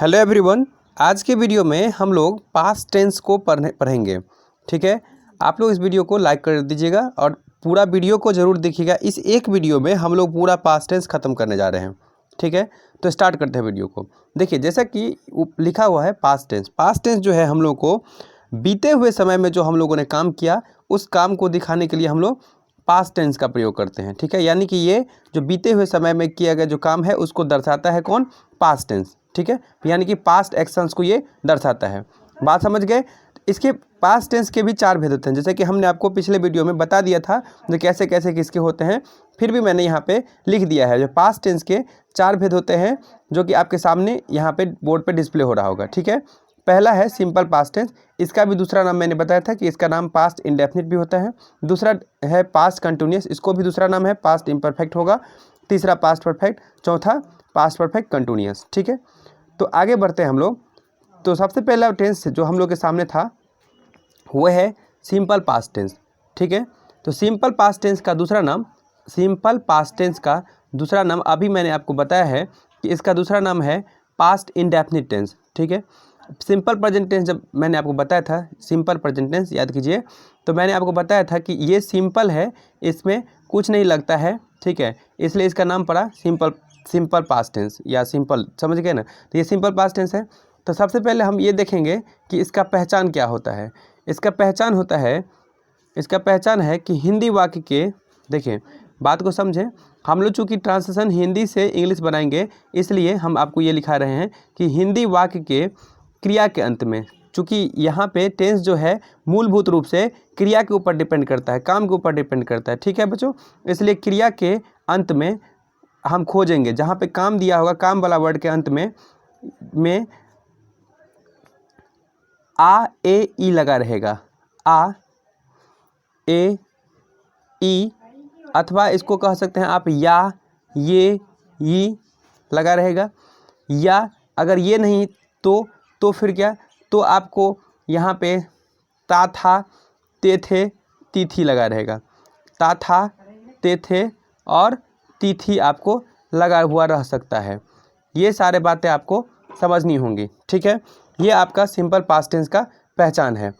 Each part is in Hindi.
Hello everyone. आज के वीडियो में हम लोग पास्ट टेंस को पढ़ेंगे। ठीक है, आप लोग इस वीडियो को लाइक कर दीजिएगा और पूरा वीडियो को ज़रूर देखिएगा। इस एक वीडियो में हम लोग पूरा पास्ट टेंस ख़त्म करने जा रहे हैं। ठीक है, तो स्टार्ट करते हैं वीडियो को। देखिए, जैसा कि लिखा हुआ है पास्ट टेंस। पास्ट टेंस जो है हम लोग को बीते हुए समय में जो हम लोगों ने काम किया उस काम को दिखाने के लिए हम लोग पास्ट टेंस का प्रयोग करते हैं। ठीक है, यानी कि ये जो बीते हुए समय में किया गया जो काम है उसको दर्शाता है कौन? Past tense. ठीक है, यानी कि पास्ट एक्शंस को ये दर्शाता है। बात समझ गए? इसके पास्ट टेंस के भी 4 भेद होते हैं, जैसे कि हमने आपको पिछले वीडियो में बता दिया था जो कैसे कैसे किसके होते हैं। फिर भी मैंने यहाँ पे लिख दिया है जो पास्ट टेंस के 4 भेद होते हैं, जो कि आपके सामने यहाँ पे बोर्ड पे डिस्प्ले हो रहा होगा। ठीक है, पहला है सिंपल पास्ट टेंस। इसका भी दूसरा नाम मैंने बताया था कि इसका नाम पास्ट इंडेफिनिट भी होता है। दूसरा है पास्ट कंटिन्यूअस, इसको भी दूसरा नाम है पास्ट इम्परफेक्ट होगा। तीसरा पास्ट परफेक्ट, चौथा पास्ट परफेक्ट कंटिन्यूअस। ठीक है, तो आगे बढ़ते हैं हम लोग। तो सबसे पहला टेंस जो हम लोग के सामने था वो है सिंपल पास्ट टेंस। ठीक है, तो सिंपल पास्ट टेंस का दूसरा नाम अभी मैंने आपको बताया है कि इसका दूसरा नाम है पास्ट इंडेफिनिट टेंस। ठीक है, सिंपल प्रेजेंट टेंस जब मैंने आपको बताया था, सिंपल प्रेजेंट टेंस याद कीजिए, तो मैंने आपको बताया था कि ये सिंपल है, इसमें कुछ नहीं लगता है। ठीक है, इसलिए इसका नाम पड़ा सिंपल पास्ट टेंस या सिंपल, समझ गए ना? तो ये सिंपल पास्ट टेंस है। तो सबसे पहले हम ये देखेंगे कि इसका पहचान क्या होता है। इसका पहचान है कि हिंदी वाक्य के, देखिए बात को समझें, हम लोग चूँकि ट्रांसलेशन हिंदी से इंग्लिश बनाएंगे इसलिए हम आपको ये लिखा रहे हैं कि हिंदी वाक्य के क्रिया के अंत में, चूँकि यहाँ पे टेंस जो है मूलभूत रूप से क्रिया के ऊपर डिपेंड करता है, काम के ऊपर डिपेंड करता है। ठीक है बच्चों, इसलिए क्रिया के अंत में हम खोजेंगे, जहाँ पे काम दिया होगा काम वाला वर्ड के अंत में आ ए ई लगा रहेगा। आ ए ई, अथवा इसको कह सकते हैं आप या ये ई लगा रहेगा। या अगर ये नहीं तो फिर क्या? तो आपको यहाँ पे ता था ते थे तिथि लगा रहेगा। ता था ते थे और तिथि आपको लगा हुआ रह सकता है। ये सारे बातें आपको समझनी होंगी। ठीक है, ये आपका सिंपल पास्ट टेंस का पहचान है।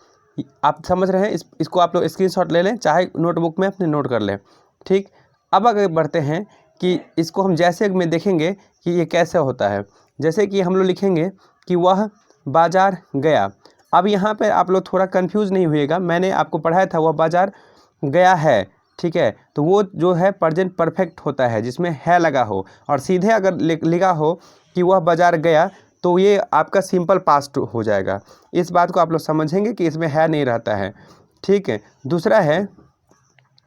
आप समझ रहे हैं? इसको आप लोग स्क्रीनशॉट ले लें, चाहे नोटबुक में अपने नोट कर लें। ठीक, अब आगे बढ़ते हैं कि इसको हम जैसे में देखेंगे कि ये कैसे होता है। जैसे कि हम लोग लिखेंगे कि वह बाज़ार गया। अब यहाँ पर आप लोग थोड़ा कंफ्यूज नहीं होइएगा, मैंने आपको पढ़ाया था वह बाज़ार गया है। ठीक है, तो वो जो है प्रेजेंट परफेक्ट होता है जिसमें है लगा हो, और सीधे अगर लिखा हो कि वह बाज़ार गया तो ये आपका सिंपल पास्ट हो जाएगा। इस बात को आप लोग समझेंगे कि इसमें है नहीं रहता है। ठीक है, दूसरा है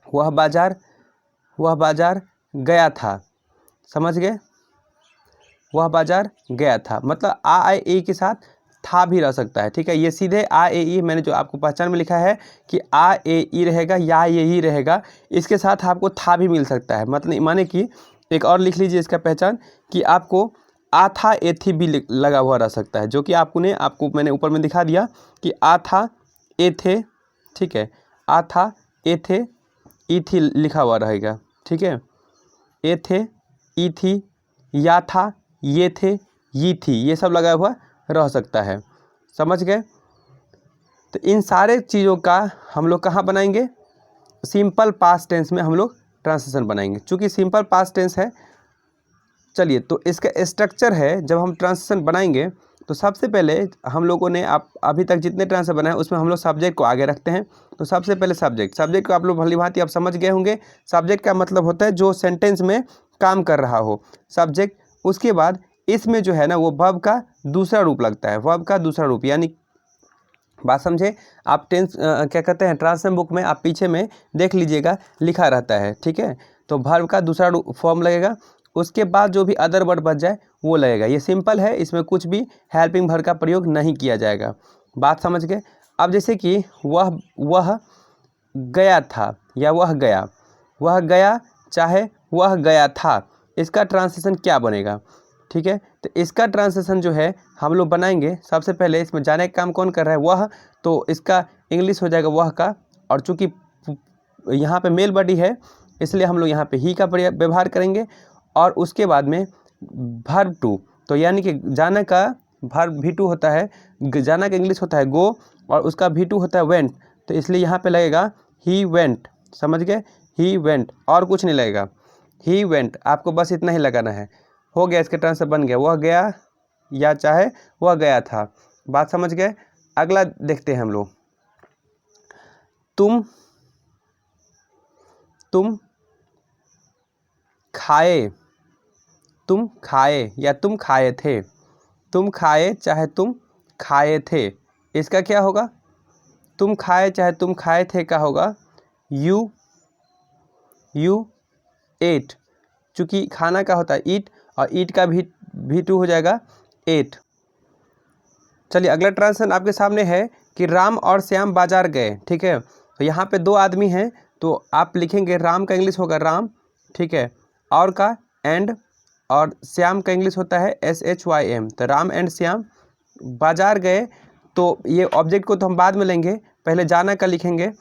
वह बाज़ार गया था। समझ गए? वह बाज़ार गया था, मतलब आ आई ए के साथ था भी रह सकता है। ठीक है, ये सीधे आ ए ई, मैंने जो आपको पहचान में लिखा है कि आ ए ई रहेगा या ये ही रहेगा, इसके साथ आपको था भी मिल सकता है। मतलब माने कि एक और लिख लीजिए इसका पहचान कि आपको आ था ए थी भी लगा हुआ रह सकता है, जो कि आपको मैंने ऊपर में दिखा दिया कि आ था ए थे। ठीक है, आ था ए थे ई थी लिखा हुआ रहेगा। ठीक है, ए थे ई थी, या था ये थे ये थी, ये सब लगा हुआ रह सकता है। समझ गए? तो इन सारे चीज़ों का हम लोग कहाँ बनाएंगे? सिंपल पास्ट टेंस में हम लोग ट्रांसलेशन बनाएंगे। चूँकि सिंपल पास्ट टेंस है, चलिए तो इसका स्ट्रक्चर है, जब हम ट्रांसलेशन बनाएंगे तो सबसे पहले हम लोगों ने अभी तक जितने ट्रांसलेशन बनाए उसमें हम लोग सब्जेक्ट को आगे रखते हैं। तो सबसे पहले सब्जेक्ट को आप लोग भली भांति आप समझ गए होंगे। सब्जेक्ट का मतलब होता है जो सेंटेंस में काम कर रहा हो, सब्जेक्ट। उसके बाद इसमें जो है ना वो वर्ब का दूसरा रूप लगता है, वर्ब का दूसरा रूप, यानी बात समझे आप। टेंस क्या कहते हैं, ट्रांसलेशन बुक में आप पीछे में देख लीजिएगा लिखा रहता है। ठीक है, तो वर्ब का दूसरा फॉर्म लगेगा, उसके बाद जो भी अदर वर्ड बच जाए वो लगेगा। ये सिंपल है, इसमें कुछ भी हेल्पिंग वर्ब का प्रयोग नहीं किया जाएगा। बात समझ गए? अब जैसे कि वह गया था या वह गया चाहे वह गया था, इसका ट्रांसलेशन क्या बनेगा? ठीक है, तो इसका ट्रांसलेशन जो है हम लोग बनाएंगे। सबसे पहले इसमें जाने का काम कौन कर रहा है? वह, तो इसका इंग्लिश हो जाएगा वह का, और चूँकि यहाँ पे मेल बॉडी है इसलिए हम लोग यहाँ पे ही का व्यवहार करेंगे। और उसके बाद में वर्ब टू, तो यानी कि जाने का वर्ब V2 होता है, जाना का इंग्लिश होता है गो और उसका V2 होता है वेंट, तो इसलिए यहाँ पे लगेगा ही वेंट। समझ गए, ही वेंट, और कुछ नहीं लगेगा, ही वेंट, आपको बस इतना ही लगाना है। हो गया, इसके ट्रांस बन गया, वह गया या चाहे वह गया था। बात समझ गए। अगला देखते हैं हम लोग, तुम खाए, तुम खाए या तुम खाए थे, तुम खाए चाहे तुम खाए थे, इसका क्या होगा? तुम खाए चाहे तुम खाए थे का होगा यू एट, चूँकि खाना का होता है ईट और ईट का V2 हो जाएगा एट। चलिए अगला ट्रांसलेशन आपके सामने है कि राम और श्याम बाजार गए। ठीक है, तो यहाँ पे दो आदमी हैं, तो आप लिखेंगे राम का इंग्लिश होगा राम, ठीक है, और का एंड, और श्याम का इंग्लिश होता है SHYM। तो राम एंड श्याम बाजार गए, तो ये ऑब्जेक्ट को तो हम बाद में लेंगे, पहले जाना का लिखेंगे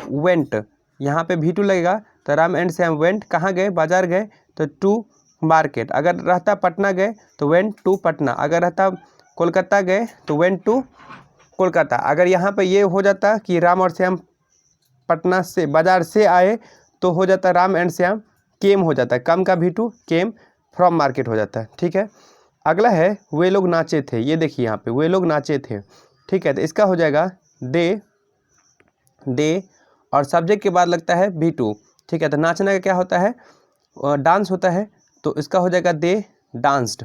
वेंट, यहाँ पे V2 लगेगा, तो राम एंड श्याम वेंट, कहाँ गए? बाजार गए, तो टू मार्केट। अगर रहता पटना गए तो वेंट टू पटना, अगर रहता कोलकाता गए तो वेंट टू कोलकाता। अगर यहाँ पे ये हो जाता कि राम और श्याम पटना से बाजार से आए तो हो जाता राम एंड श्याम केम हो जाता है, कम का V2 केम फ्रॉम मार्केट हो जाता है। ठीक है, अगला है वे लोग नाचे थे, ये देखिए यहाँ पे वे लोग नाचे थे। ठीक है, तो इसका हो जाएगा दे और सब्जेक्ट के बाद लगता है V2। ठीक है, तो नाचना का क्या होता है? डांस होता है, तो इसका हो जाएगा दे डांस्ड,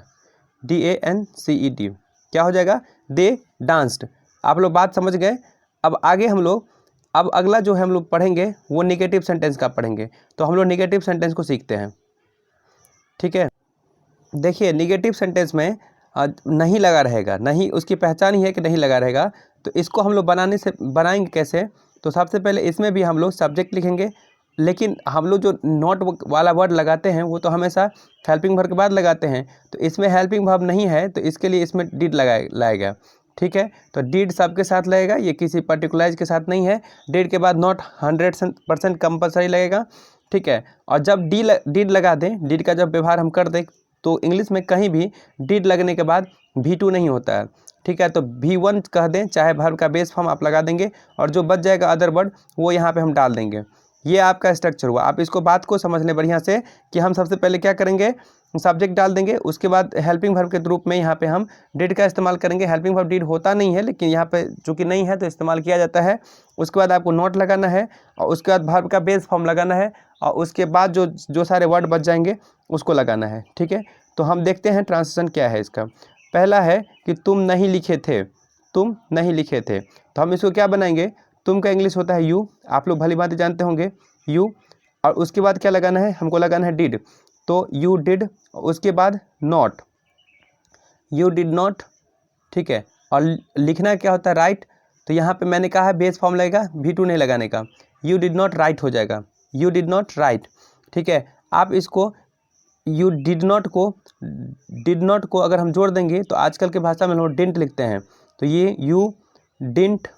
DANCED, क्या हो जाएगा? दे डांस्ड। आप लोग बात समझ गए। अब आगे हम लोग, अब अगला जो है हम लोग पढ़ेंगे वो निगेटिव सेंटेंस का पढ़ेंगे, तो हम लोग निगेटिव सेंटेंस को सीखते हैं। ठीक है, देखिए निगेटिव सेंटेंस में नहीं लगा रहेगा, नहीं, उसकी पहचान ही है कि नहीं लगा रहेगा, तो इसको हम लोग बनाएंगे कैसे? तो सबसे पहले इसमें भी हम लोग सब्जेक्ट लिखेंगे, लेकिन हम लोग जो नॉट वाला वर्ड लगाते हैं वो तो हमेशा हेल्पिंग वर्ब के बाद लगाते हैं, तो इसमें हेल्पिंग वर्ब नहीं है, तो इसके लिए इसमें डिड लाएगा। ठीक है, तो डिड सबके साथ लगेगा, ये किसी पर्टिकुलराइज के साथ नहीं है। डिड के बाद नॉट 100% कंपलसरी लगेगा। ठीक है, और जब डिड लगा दें, डिड का जब व्यवहार हम कर दें, तो इंग्लिश में कहीं भी डिड लगने के बाद V2 नहीं होता है। ठीक है, तो V1 कह दें, चाहे वर्ब का बेस फॉर्म आप लगा देंगे, और जो बच जाएगा अदर वर्ड वो यहाँ पे हम डाल देंगे। ये आपका स्ट्रक्चर हुआ। आप इसको बात को समझ लें बढ़िया से कि हम सबसे पहले क्या करेंगे, सब्जेक्ट डाल देंगे, उसके बाद हेल्पिंग वर्ब के रूप में यहाँ पे हम डिड का इस्तेमाल करेंगे। हेल्पिंग वर्ब डिड होता नहीं है, लेकिन यहाँ पे चूँकि नहीं है तो इस्तेमाल किया जाता है। उसके बाद आपको नोट लगाना है, और उसके बाद वर्ब का बेस फॉर्म लगाना है, और उसके बाद जो सारे वर्ड बच जाएंगे उसको लगाना है। ठीक है, तो हम देखते हैं ट्रांसलेशन क्या है इसका। पहला है कि तुम नहीं लिखे थे, तुम नहीं लिखे थे, तो हम इसको क्या बनाएंगे? तुम का इंग्लिश होता है यू, आप लोग भली बात जानते होंगे यू, और उसके बाद क्या लगाना है? हमको लगाना है डिड, तो यू डिड, उसके बाद नॉट, यू डिड नॉट। ठीक है, और लिखना क्या होता है? राइट, तो यहाँ पे मैंने कहा है बेस फॉर्म लगेगा, V2 नहीं लगाने का, यू डिड नॉट राइट हो जाएगा, यू डिड नॉट राइट। ठीक है, आप इसको यू डिड नॉट को अगर हम जोड़ देंगे तो आजकल के भाषा में हम लोग डिंट लिखते हैं, तो ये you didn't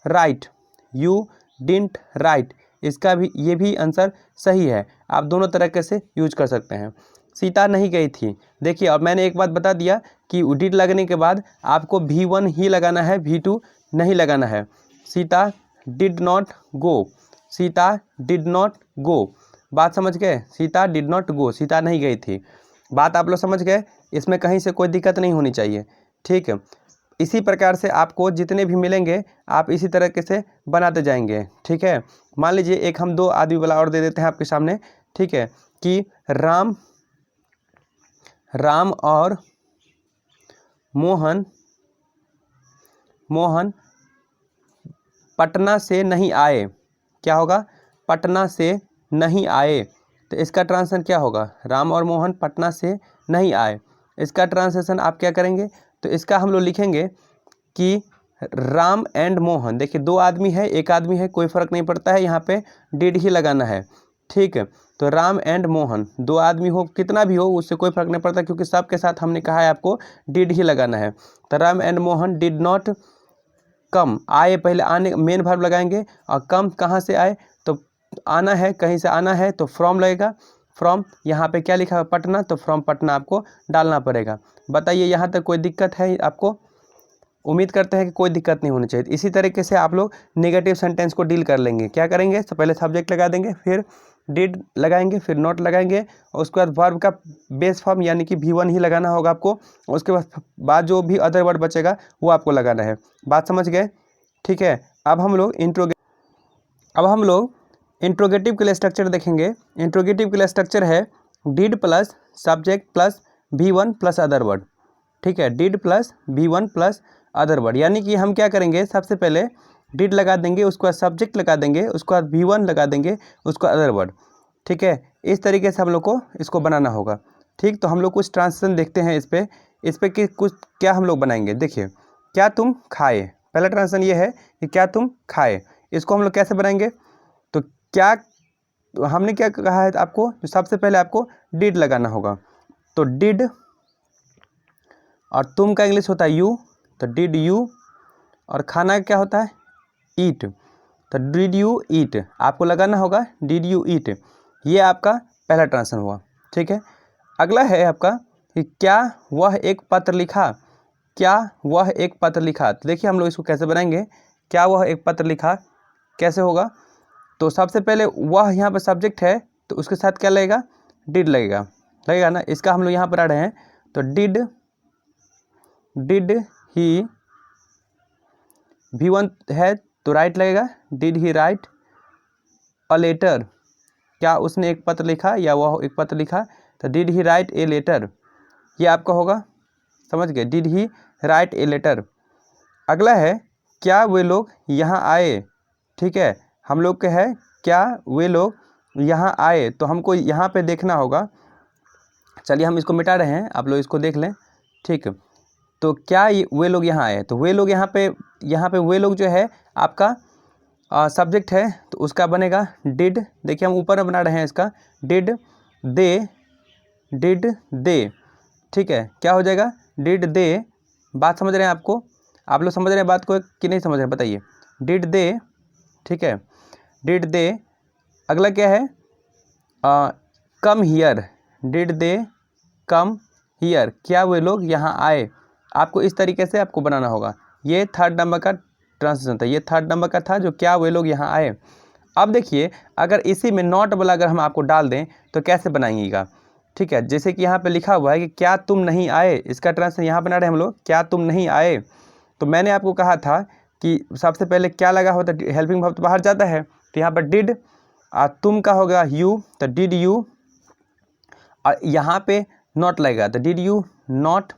right, you didn't right, इसका भी, ये भी आंसर सही है। आप दोनों तरीके से यूज कर सकते हैं। सीता नहीं गई थी, देखिए, और मैंने एक बात बता दिया कि डिड लगने के बाद आपको V1 ही लगाना है, V2 नहीं लगाना है। Sita did not go, Sita did not go, बात समझ गए? Sita did not go, Sita नहीं गई थी। बात आप लोग समझ गए, इसमें कहीं से कोई दिक्कत नहीं होनी चाहिए। ठीक है, इसी प्रकार से आपको जितने भी मिलेंगे आप इसी तरीके से बनाते जाएंगे। ठीक है, मान लीजिए एक हम दो आदमी वाला और दे देते हैं आपके सामने। ठीक है, कि राम और मोहन पटना से नहीं आए, क्या होगा? पटना से नहीं आए, तो इसका ट्रांसलेशन क्या होगा? राम और मोहन पटना से नहीं आए, इसका ट्रांसलेशन आप क्या करेंगे? तो इसका हम लोग लिखेंगे कि राम एंड मोहन, देखिए दो आदमी है, एक आदमी है, कोई फ़र्क नहीं पड़ता है, यहाँ पे डिड ही लगाना है। ठीक है, तो राम एंड मोहन, दो आदमी हो कितना भी हो उससे कोई फ़र्क नहीं पड़ता, क्योंकि सबके साथ हमने कहा है आपको डिड ही लगाना है। तो Ram and Mohan did not come, आए पहले आने मेन वर्ब लगाएंगे, और कम कहाँ से आए? तो आना है, कहीं से आना है तो फ्रॉम लगेगा, फ्रॉम यहाँ पे क्या लिखा है पटना, तो फ्रॉम पटना आपको डालना पड़ेगा। बताइए यहाँ तक कोई दिक्कत है आपको? उम्मीद करते हैं कि कोई दिक्कत नहीं होनी चाहिए। इसी तरीके से आप लोग नेगेटिव सेंटेंस को डील कर लेंगे। क्या करेंगे? तो पहले सब्जेक्ट लगा देंगे, फिर डिड लगाएंगे, फिर नॉट लगाएंगे, और उसके बाद वर्ब का बेस फॉर्म यानी कि V1 ही लगाना होगा आपको। उसके बाद जो भी अदर वर्ड बचेगा वो आपको लगाना है। बात समझ गए? ठीक है। अब हम लोग इंट्रोगेटिव के लिए स्ट्रक्चर देखेंगे। इंट्रोगेटिव के लिए स्ट्रक्चर है did plus subject plus V1 plus other word. ठीक है, did plus V1 plus other word, यानी कि हम क्या करेंगे, सबसे पहले डिड लगा देंगे, उसके बाद सब्जेक्ट लगा देंगे, उसके बाद V1 लगा देंगे, उसको अदर वर्ड। ठीक है, इस तरीके से हम लोग को इसको बनाना होगा। ठीक, तो हम लोग कुछ ट्रांसलेशन देखते हैं इस पे कि कुछ क्या हम लोग बनाएंगे। देखिए, क्या तुम खाए, पहला ट्रांसलेशन ये है कि क्या तुम खाए। इसको हम लोग कैसे बनाएंगे? तो क्या हमने क्या कहा है आपको, तो सबसे पहले आपको डिड लगाना होगा। तो डिड, और तुम का इंग्लिश होता है यू, तो डिड यू, और खाना क्या होता है ईट, तो डिड यू ईट आपको लगाना होगा, डिड यू ईट। ये आपका पहला ट्रांसलेशन हुआ। ठीक है, अगला है आपका कि क्या वह एक पत्र लिखा, क्या वह एक पत्र लिखा। तो देखिए हम लोग इसको कैसे बनाएंगे, क्या वह एक पत्र लिखा कैसे होगा। तो सबसे पहले वह यहाँ पर सब्जेक्ट है, तो उसके साथ क्या लगेगा, डिड लगेगा ना। इसका हम लोग यहाँ पर आ रहे हैं, तो डिड ही, V1 है तो राइट लगेगा, did he write a letter, क्या उसने एक पत्र लिखा या वह एक पत्र लिखा, तो did he write a letter, ये आपका होगा। समझ गए, did he write a letter. अगला है क्या वे लोग यहाँ आए। ठीक है, हम लोग के है क्या वे लोग यहाँ आए, तो हमको यहाँ पे देखना होगा। चलिए हम इसको मिटा रहे हैं, आप लोग इसको देख लें। ठीक, तो क्या वे लोग यहाँ आए, तो वे लोग यहाँ पे वे लोग जो है आपका सब्जेक्ट है, तो उसका बनेगा डिड। देखिए हम ऊपर बना रहे हैं इसका, डिड दे। ठीक है, क्या हो जाएगा, डिड दे। बात समझ रहे हैं आप लोग समझ रहे हैं बात को कि नहीं समझ रहे हैं बताइए। डिड दे, ठीक है, डिड दे। अगला क्या है, come here, did they come here, क्या वे लोग यहाँ आए। आपको इस तरीके से आपको बनाना होगा। ये थर्ड नंबर का ट्रांसलेशन था, ये थर्ड नंबर का था जो क्या वे लोग यहाँ आए। अब देखिए अगर इसी में नॉट वाला अगर हम आपको डाल दें तो कैसे बनाइएगा। ठीक है, जैसे कि यहाँ पे लिखा हुआ है कि क्या तुम नहीं आए, इसका ट्रांसलेशन यहाँ बना रहे हैं हम लोग, क्या तुम नहीं आए। तो मैंने आपको कहा था कि सबसे पहले क्या लगा होता है, हेल्पिंग वर्ब तो बाहर जाता है, तो यहाँ पर डिड, तुम का होगा यू, तो डिड यू, और यहाँ पे नॉट लगेगा, तो डिड यू नॉट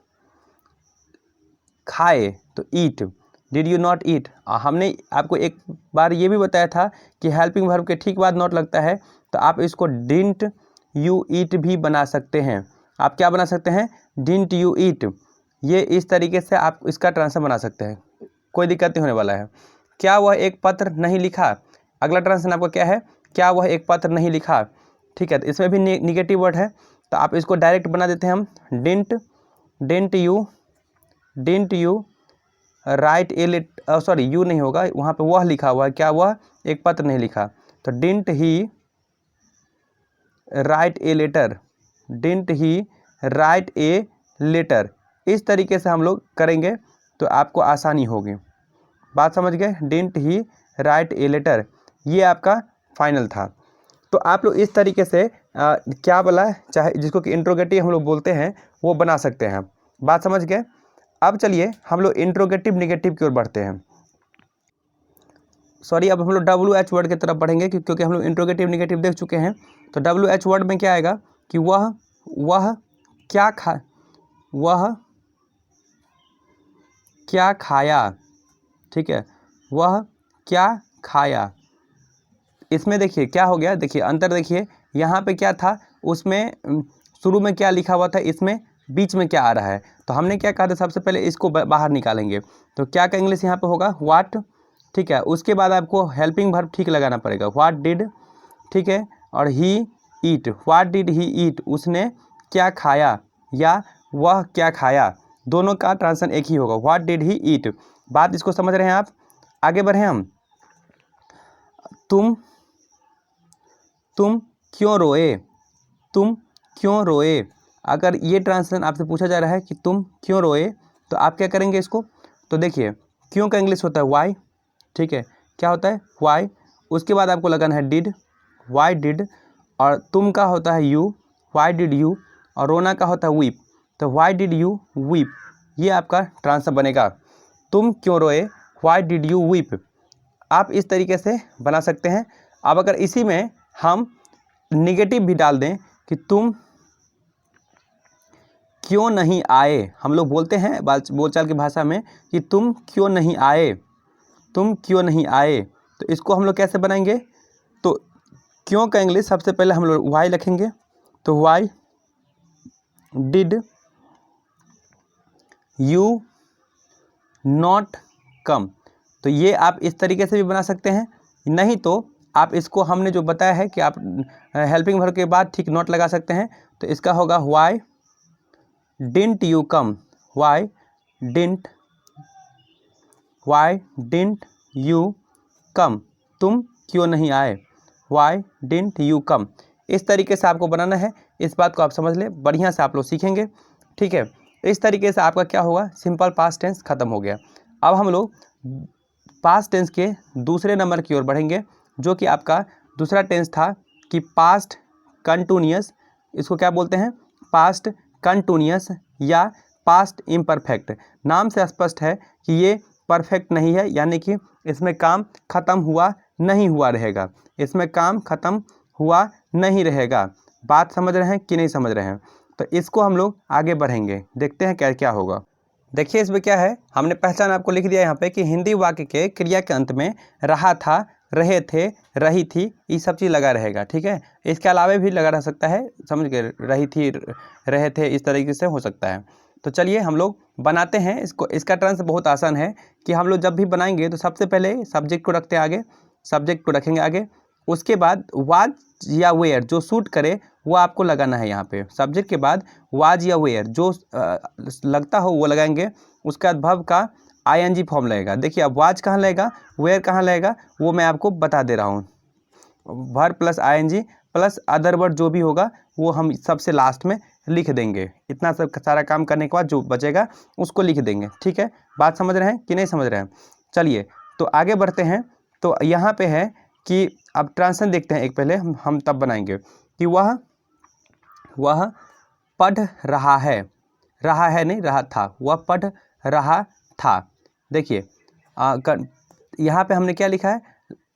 खाए, तो ईट, डिड यू नॉट ईट। हमने आपको एक बार ये भी बताया था कि हेल्पिंग वर्ब के ठीक बाद नॉट लगता है, तो आप इसको डिडंट यू ईट भी बना सकते हैं। आप क्या बना सकते हैं, डिडंट यू ईट। ये इस तरीके से आप इसका ट्रांसलेशन बना सकते हैं, कोई दिक्कत नहीं होने वाला है। क्या वह एक पत्र नहीं लिखा, अगला ट्रांसलेशन आपका क्या है, क्या वह एक पत्र नहीं लिखा। ठीक है, तो इसमें भी निगेटिव वर्ड है, तो आप इसको डायरेक्ट बना देते हैं हम, didn't you write a letter, sorry you नहीं होगा, वहाँ पे वह लिखा हुआ है, क्या वह एक पत्र नहीं लिखा, तो didn't he write a letter, didn't he write a letter. इस तरीके से हम लोग करेंगे तो आपको आसानी होगी। बात समझ गए, didn't he write a letter, ये आपका फाइनल था। तो आप लोग इस तरीके से क्या बोला, चाहे जिसको कि इंट्रोगेटिव हम लोग बोलते हैं, वो बना सकते हैं। बात समझ गए। अब चलिए हम लोग इंट्रोगेटिव निगेटिव की ओर बढ़ते हैं। सॉरी, अब हम लोग WH वर्ड की तरफ बढ़ेंगे क्योंकि हम लोग इंट्रोगेटिव निगेटिव देख चुके हैं। तो WH वर्ड में क्या आएगा कि वह क्या खाया। ठीक है, वह क्या खाया। इसमें देखिए क्या हो गया, देखिए अंतर देखिए, यहाँ पे क्या था, उसमें शुरू में क्या लिखा हुआ था, इसमें बीच में क्या आ रहा है। तो हमने क्या कहा था, सबसे पहले इसको बाहर निकालेंगे। तो क्या का इंग्लिश यहाँ पे होगा, व्हाट। ठीक है, उसके बाद आपको हेल्पिंग वर्ब ठीक लगाना पड़ेगा, व्हाट डिड। ठीक है, और ही ईट, व्हाट डिड ही ईट, उसने क्या खाया या वह क्या खाया, दोनों का ट्रांसलेशन एक ही होगा, व्हाट डिड ही ईट। बात इसको समझ रहे हैं आप। आगे बढ़े हम, तुम क्यों रोए। तुम क्यों रोए। अगर ये ट्रांसलेशन आपसे पूछा जा रहा है कि तुम क्यों रोए, तो आप क्या करेंगे इसको। तो देखिए, क्यों का इंग्लिश होता है वाई, ठीक है, क्या होता है वाई। उसके बाद आपको लगाना है डिड, वाई डिड। और तुम का होता है यू, वाई डिड यू। और रोना का होता है वीप, तो वाई डिड यू वीप। ये आपका ट्रांसलेशन बनेगा, तुम क्यों रोए, वाई डिड यू वीप। आप इस तरीके से बना सकते हैं। अब अगर इसी में हम निगेटिव भी डाल दें कि तुम क्यों नहीं आए, हम लोग बोलते हैं बोलचाल की भाषा में कि तुम क्यों नहीं आए, तुम क्यों नहीं आए। तो इसको हम लोग कैसे बनाएंगे। तो क्यों का इंग्लिश सबसे पहले हम लोग वाई लिखेंगे, तो why did you not come. तो ये आप इस तरीके से भी बना सकते हैं। नहीं तो आप इसको हमने जो बताया है कि आप हेल्पिंग वर्ब के बाद ठीक नॉट लगा सकते हैं। तो इसका होगा Y didn't you come, Y didn't you come, तुम क्यों नहीं आए, वाई डिडंट यू कम। इस तरीके से आपको बनाना है। इस बात को आप समझ लें, बढ़िया से आप लोग सीखेंगे, ठीक है। इस तरीके से आपका क्या होगा, सिंपल पास्ट टेंस खत्म हो गया। अब हम लोग पास्ट टेंस के दूसरे नंबर की ओर बढ़ेंगे, जो कि आपका दूसरा टेंस था कि पास्ट कंटिन्यूअस। इसको क्या बोलते हैं, पास्ट कंटिन्यूअस या पास्ट इम्परफेक्ट। नाम से स्पष्ट है कि ये परफेक्ट नहीं है, यानी कि इसमें काम खत्म हुआ नहीं हुआ रहेगा, इसमें काम खत्म हुआ नहीं रहेगा। बात समझ रहे हैं कि नहीं समझ रहे हैं। तो इसको हम लोग आगे बढ़ेंगे, देखते हैं क्या क्या होगा। देखिए इसमें क्या है, हमने पहचान आपको लिख दिया यहाँ पे कि हिंदी वाक्य के क्रिया के अंत में रहा था, रहे थे, रही थी, ये सब चीज़ लगा रहेगा, ठीक है। इसके अलावा भी लगा रह सकता है, समझ गए, रही थी, रहे थे, इस तरीके से हो सकता है। तो चलिए हम लोग बनाते हैं इसको। इसका ट्रांस बहुत आसान है कि हम लोग जब भी बनाएंगे तो सबसे पहले सब्जेक्ट को रखते हैं आगे, सब्जेक्ट को रखेंगे आगे। उसके बाद वाज या वेयर जो सूट करे वो आपको लगाना है यहाँ पे। सब्जेक्ट के बाद वाज या वेयर जो लगता हो वो लगाएंगे। उसके बाद वर्ब का आईएनजी फॉर्म लगेगा। देखिए अब वाज कहाँ लगेगा, वेयर कहाँ लगेगा, वो मैं आपको बता दे रहा हूँ। Verb plus ING plus other word जो भी होगा वो हम सबसे लास्ट में लिख देंगे। इतना सब सारा काम करने के बाद जो बचेगा उसको लिख देंगे, ठीक है। बात समझ रहे हैं कि नहीं समझ रहे हैं। चलिए तो आगे बढ़ते हैं। तो यहाँ पे है कि अब ट्रांसलेशन देखते हैं एक पहले, हम तब बनाएंगे कि वह पढ़ रहा है नहीं रहा था, वह पढ़ रहा था। देखिए यहाँ पे हमने क्या लिखा है,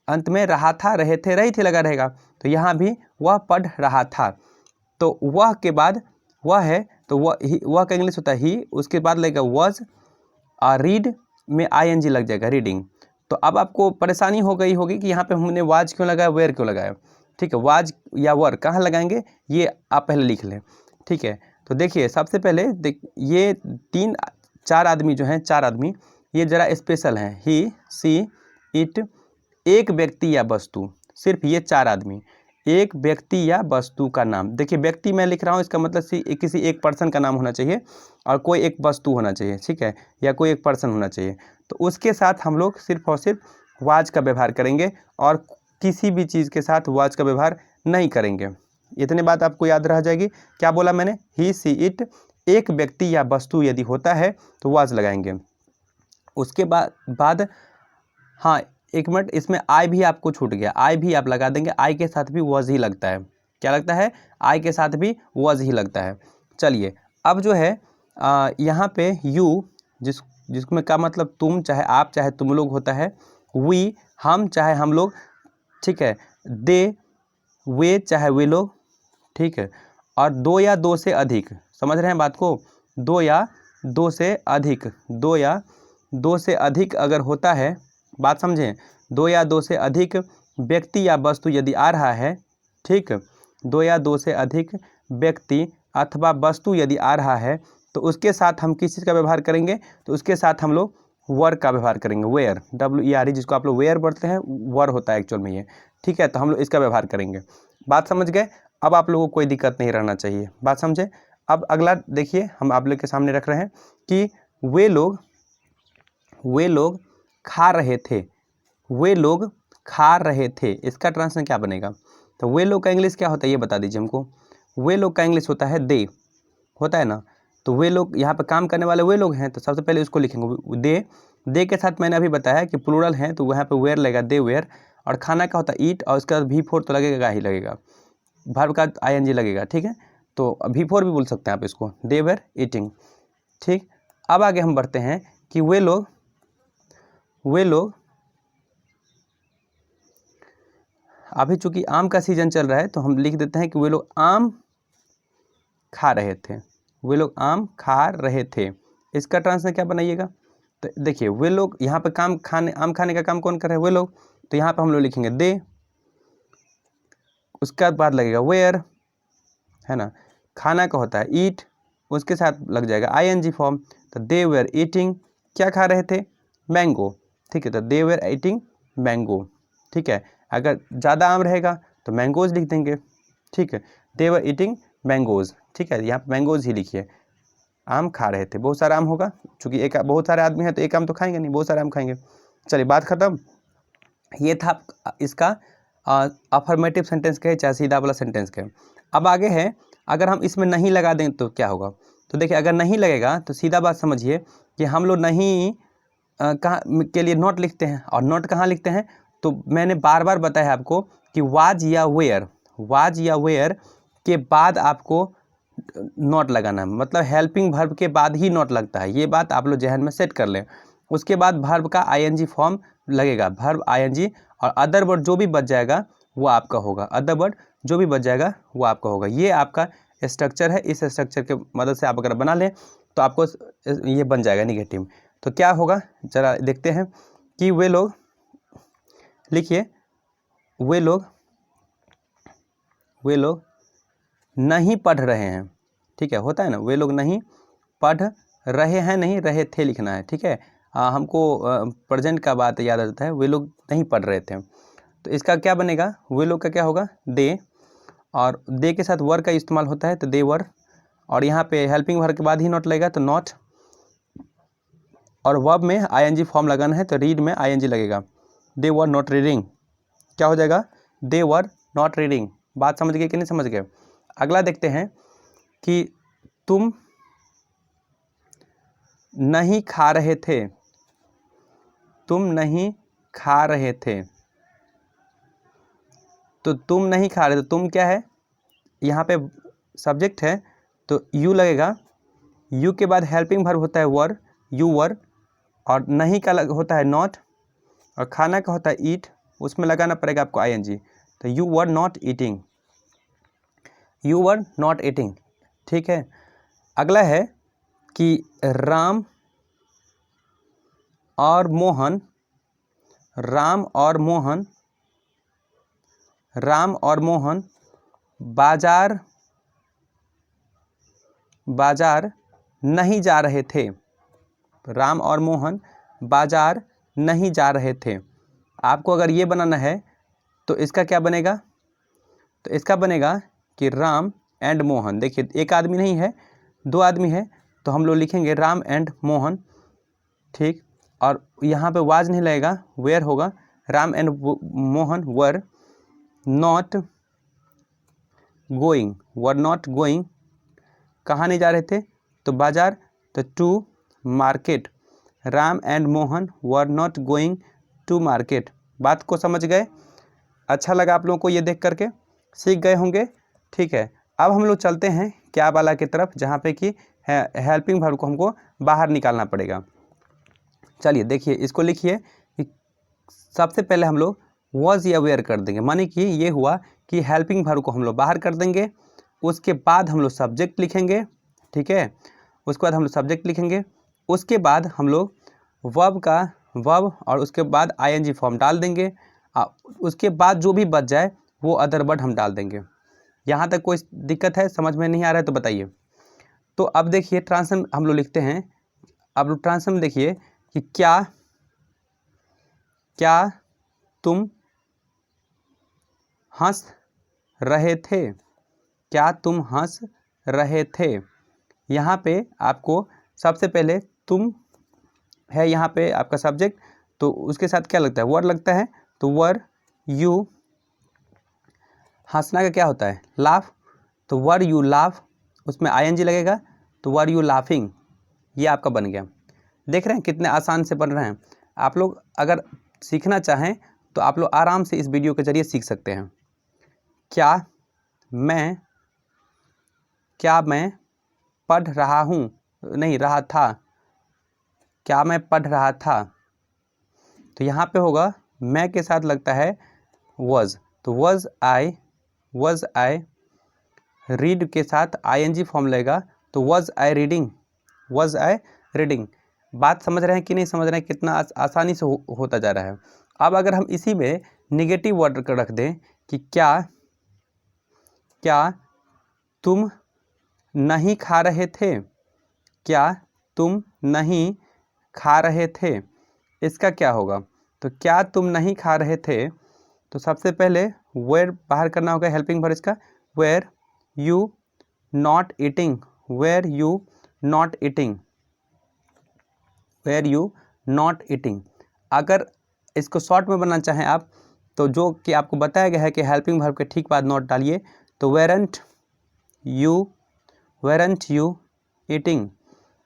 अंत में रहा था, रहे थे, रही थी लगा रहेगा। तो यहाँ भी वह पढ़ रहा था। तो वह के बाद वह है, तो वह का इंग्लिश होता है ही। उसके बाद लगेगा वॉज, रीड में आईएनजी लग जाएगा, रीडिंग। तो अब आपको परेशानी हो गई होगी कि यहाँ पे हमने वाज क्यों लगाया, वेयर क्यों लगाया, ठीक है। वाज या वर कहाँ लगाएंगे ये आप पहले लिख लें, ठीक है। तो देखिए सबसे पहले ये 4 आदमी जो हैं, 4 आदमी ये ज़रा स्पेशल हैं। ही, सी, इट, एक व्यक्ति या वस्तु, सिर्फ ये 4 आदमी, एक व्यक्ति या वस्तु का नाम। देखिए व्यक्ति मैं लिख रहा हूँ, इसका मतलब किसी एक पर्सन का नाम होना चाहिए और कोई एक वस्तु होना चाहिए, ठीक है, या कोई एक पर्सन होना चाहिए। तो उसके साथ हम लोग सिर्फ और सिर्फ वाज का व्यवहार करेंगे और किसी भी चीज़ के साथ वाज का व्यवहार नहीं करेंगे। इतनी बात आपको याद रह जाएगी। क्या बोला मैंने, ही, सी, इट, एक व्यक्ति या वस्तु यदि होता है तो वाज लगाएंगे। उसके बाद हाँ एक मिनट, इसमें आई भी आपको छूट गया, आई भी आप लगा देंगे। आई के साथ भी वॉज ही लगता है, क्या लगता है, आई के साथ भी वॉज ही लगता है। चलिए अब जो है यहाँ पे यू जिसमें का मतलब तुम चाहे आप चाहे तुम लोग होता है, वी हम चाहे हम लोग, ठीक है, दे वे चाहे वे लोग, ठीक है, और 2 या 2 से अधिक, समझ रहे हैं बात को, 2 या 2 से अधिक, 2 या 2 से अधिक अगर होता है, बात समझें, 2 या 2 से अधिक व्यक्ति या वस्तु यदि आ रहा है, ठीक, 2 या 2 से अधिक व्यक्ति अथवा वस्तु यदि आ रहा है तो उसके साथ हम किस चीज़ का व्यवहार करेंगे, तो उसके साथ हम लोग वर का व्यवहार करेंगे। वेयर, WER, जिसको आप लोग वेयर बोलते हैं, वर होता है एक्चुअल में ये, ठीक है। तो हम लोग इसका व्यवहार करेंगे। बात समझ गए। अब आप लोगों को कोई दिक्कत नहीं रहना चाहिए, बात समझे। अब अगला देखिए हम आप लोग के सामने रख रहे हैं कि वे लोग खा रहे थे, वे लोग खा रहे थे, इसका ट्रांसलेशन क्या बनेगा। तो वे लोग का इंग्लिश क्या होता है ये बता दीजिए हमको। वे लोग का इंग्लिश होता है दे, होता है ना। तो वे लोग यहाँ पे काम करने वाले वे लोग हैं, तो सबसे पहले उसको लिखेंगे दे के साथ मैंने अभी बताया कि प्लूरल है तो वहाँ पे वेयर लगेगा, दे वेयर। और खाना का होता है ईट, और उसके बाद V4 तो लगेगा ही लगेगा, वर्ब का ING लगेगा, ठीक है। तो V4 भी बोल सकते हैं आप इसको, दे वेयर ईटिंग, ठीक। अब आगे हम बढ़ते हैं कि वे लोग अभी चूंकि आम का सीजन चल रहा है तो हम लिख देते हैं कि वे लोग आम खा रहे थे, वे लोग आम खा रहे थे। इसका ट्रांसलेशन क्या बनाइएगा, तो देखिए वे लोग यहाँ पे आम खाने का काम कौन कर रहे हैं, वे लोग। तो यहाँ पे हम लोग लिखेंगे दे, उसके बाद लगेगा वेयर, है ना। खाना का होता है ईट, उसके साथ लग जाएगा ING फॉर्म। तो दे वेयर ईटिंग, क्या खा रहे थे, मैंगो, ठीक है। तो दे वेयर ईटिंग मैंगो, ठीक है। अगर ज़्यादा आम रहेगा तो मैंगोज लिख देंगे, ठीक है। दे वेयर ईटिंग मैंगोज, ठीक है। यहाँ पर मैंगोज ही लिखिए, आम खा रहे थे, बहुत सारा आम होगा, चूँकि एक बहुत सारे आदमी हैं तो एक आम तो खाएंगे नहीं, बहुत सारे आम खाएंगे। चलिए बात खत्म। ये था इसका अफर्मेटिव सेंटेंस कहे चाहे सीधा वाला सेंटेंस कहे। अब आगे है, अगर हम इसमें नहीं लगा दें तो क्या होगा। तो देखिए अगर नहीं लगेगा तो सीधा बात समझिए कि हम लोग नहीं कहाँ के लिए नॉट लिखते हैं, और नॉट कहाँ लिखते हैं, तो मैंने बार बार बताया आपको कि वाज या वेयर के बाद आपको नॉट लगाना है, मतलब हेल्पिंग वर्ब के बाद ही नॉट लगता है। ये बात आप लोग जहन में सेट कर लें। उसके बाद वर्ब का ING फॉर्म लगेगा, वर्ब ING, और अदर वर्ड जो भी बच जाएगा वो आपका होगा, अदर वर्ड जो भी बच जाएगा वो आपका होगा। ये आपका स्ट्रक्चर है, इस स्ट्रक्चर के मदद से आप अगर बना लें तो आपको ये बन जाएगा निगेटिव। तो क्या होगा जरा देखते हैं कि वे लोग, लिखिए वे लोग नहीं पढ़ रहे हैं, ठीक है, होता है ना, वे लोग नहीं पढ़ रहे हैं, नहीं रहे थे लिखना है, ठीक है। हमको प्रेजेंट का बात याद आ जाता है, वे लोग नहीं पढ़ रहे थे। तो इसका क्या बनेगा, वे लोग का क्या होगा, दे, और दे के साथ वर का इस्तेमाल होता है तो दे वर, और यहाँ पे हेल्पिंग वर्ब के बाद ही नॉट लगेगा तो नॉट, और वर्ब में ING फॉर्म लगाना है तो रीड में ING लगेगा, दे वर नॉट रीडिंग, क्या हो जाएगा, दे वर नॉट रीडिंग। बात समझ गए कि नहीं समझ गए। अगला देखते हैं कि तुम नहीं खा रहे थे, तुम नहीं खा रहे थे। तो तुम नहीं खा रहे, तो तुम क्या है, यहाँ पे सब्जेक्ट है तो यू लगेगा, यू के बाद हेल्पिंग वर्ब होता है वर, यू वर, और नहीं का होता है नॉट, और खाना का होता है ईट, उसमें लगाना पड़ेगा आपको ING। तो you were not eating, you were not eating, ठीक है। अगला है कि राम और मोहन बाजार नहीं जा रहे थे, राम और मोहन बाजार नहीं जा रहे थे। आपको अगर ये बनाना है तो इसका क्या बनेगा, तो इसका बनेगा कि राम एंड मोहन, देखिए एक आदमी नहीं है, दो आदमी है, तो हम लोग लिखेंगे राम एंड मोहन, ठीक। और यहाँ पे वाज नहीं लगेगा, वेयर होगा, Ram and Mohan were not going, कहाँ नहीं जा रहे थे, तो बाजार, तो to market, Ram and Mohan were not going to market. बात को समझ गए, अच्छा लगा आप लोगों को ये देख करके, सीख गए होंगे, ठीक है। अब हम लोग चलते हैं क्या वाला की तरफ, जहाँ पे कि हेल्पिंग वर्ब को हमको बाहर निकालना पड़ेगा। चलिए देखिए, इसको लिखिए कि सबसे पहले हम लोग वॉज या वेयर कर देंगे, माने कि ये हुआ कि हेल्पिंग वर्ब को हम लोग बाहर कर देंगे, उसके बाद हम लोग सब्जेक्ट लिखेंगे, ठीक है। उसके बाद हम लोग सब्जेक्ट लिखेंगे, उसके बाद हम लोग वर्ब और उसके बाद ING फॉर्म डाल देंगे, उसके बाद जो भी बच जाए वो अदर वर्ड हम डाल देंगे। यहाँ तक कोई दिक्कत है, समझ में नहीं आ रहा है तो बताइए। तो अब देखिए ट्रांसलेशन हम लोग लिखते हैं, अब लोग ट्रांसलेशन में देखिए कि क्या तुम हंस रहे थे, क्या तुम हंस रहे थे। यहाँ पे आपको सबसे पहले तुम है, यहाँ पे आपका सब्जेक्ट, तो उसके साथ क्या लगता है, वर लगता है, तो वर, यू, हंसना का क्या होता है, लाफ, तो वर यू लाफ, उसमें आईएनजी लगेगा तो वर यू लाफिंग, ये आपका बन गया। देख रहे हैं कितने आसान से बन रहे हैं। आप लोग अगर सीखना चाहें तो आप लोग आराम से इस वीडियो के जरिए सीख सकते हैं। क्या मैं पढ़ रहा हूँ, नहीं रहा था, क्या मैं पढ़ रहा था, तो यहाँ पे होगा मैं के साथ लगता है was, तो was I, रीड के साथ आईएनजी फॉर्म लगेगा तो was I reading। बात समझ रहे हैं कि नहीं समझ रहे हैं, कितना आसानी से होता जा रहा है। अब अगर हम इसी में निगेटिव वर्ड रख दें कि क्या तुम नहीं खा रहे थे, क्या तुम नहीं खा रहे थे, इसका क्या होगा, तो क्या तुम नहीं खा रहे थे, तो सबसे पहले वेयर बाहर करना होगा हेल्पिंग वर्ब इसका, were you not eating, were you not eating, were you not eating. अगर इसको शॉर्ट में बनाना चाहें आप तो जो कि आपको बताया गया है कि हेल्पिंग वर्ब के ठीक बाद नॉट डालिए, तो वेरंट यू ईटिंग,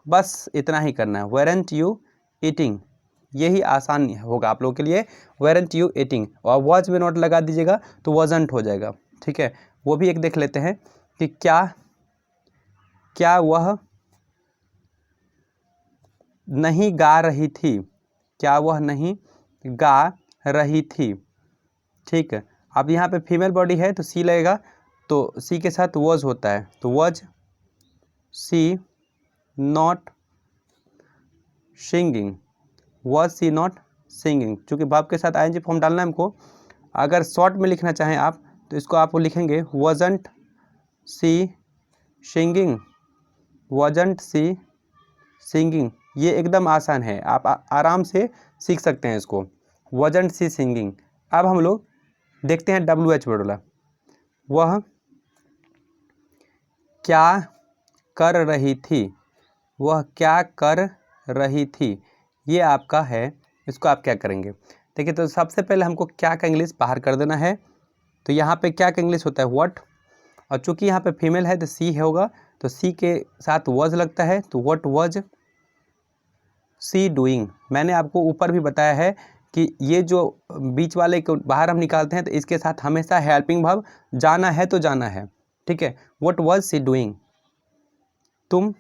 बस इतना ही करना है, वेरंट यू ईटिंग, यही आसान होगा आप लोगों के लिए, वेरंट यू ईटिंग। और वॉज में नॉट लगा दीजिएगा तो वॉजंट हो जाएगा, ठीक है। वो भी एक देख लेते हैं कि क्या वह नहीं गा रही थी, क्या वह नहीं गा रही थी, ठीक है। अब यहाँ पे फीमेल बॉडी है तो सी लगेगा, तो सी के साथ वॉज होता है, तो was she not singing, was she not singing, चूँकि वर्ब के साथ आईएनजी फॉर्म डालना है हमको। अगर शॉर्ट में लिखना चाहें आप तो इसको आप लिखेंगे वॉजंट सी सिंगिंग, वॉजंट सी सिंगिंग, ये एकदम आसान है, आप आराम से सीख सकते हैं इसको, वॉजंट सी सिंगिंग। अब हम लोग देखते हैं WH वर्ड वाला, वह क्या कर रही थी, वह क्या कर रही थी, ये आपका है, इसको आप क्या करेंगे। देखिए तो सबसे पहले हमको क्या का इंग्लिश बाहर कर देना है, तो यहाँ पे क्या का इंग्लिश होता है व्हाट, और चूंकि यहाँ पे फीमेल है तो सी होगा, तो सी के साथ वॉज लगता है, तो व्हाट वॉज सी डूइंग। मैंने आपको ऊपर भी बताया है कि ये जो बीच वाले को बाहर हम निकालते हैं तो इसके साथ हमेशा हेल्पिंग वर्ब जाना है तो जाना है, ठीक है। व्हाट वॉज सी डूइंग, तुम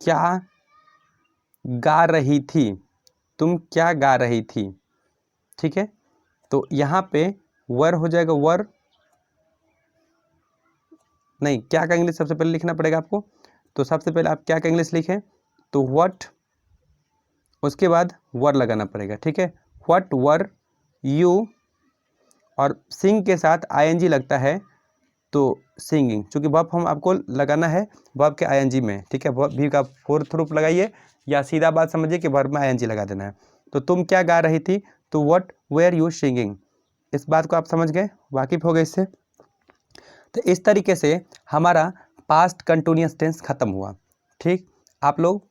क्या गा रही थी, तुम क्या गा रही थी, ठीक है। तो यहाँ पे वर हो जाएगा, वर नहीं, क्या का इंग्लिश सबसे पहले लिखना पड़ेगा आपको, तो सबसे पहले आप क्या का इंग्लिश लिखें तो व्हाट, उसके बाद वर लगाना पड़ेगा, ठीक है। व्हाट वर यू, और सिंग के साथ आईएनजी लगता है तो सिंगिंग, चूँकि वर्ब हम आपको लगाना है वर्ब के आईएनजी में, ठीक है। वर्ब भी का फोर्थ रूप लगाइए या सीधा बात समझिए कि वर्ब में आईएनजी लगा देना है। तो तुम क्या गा रही थी, तो व्हाट वेयर यू सिंगिंग, इस बात को आप समझ गए, वाकिफ हो गए इससे। तो इस तरीके से हमारा पास्ट कंटिन्यूअस टेंस खत्म हुआ, ठीक। आप लोग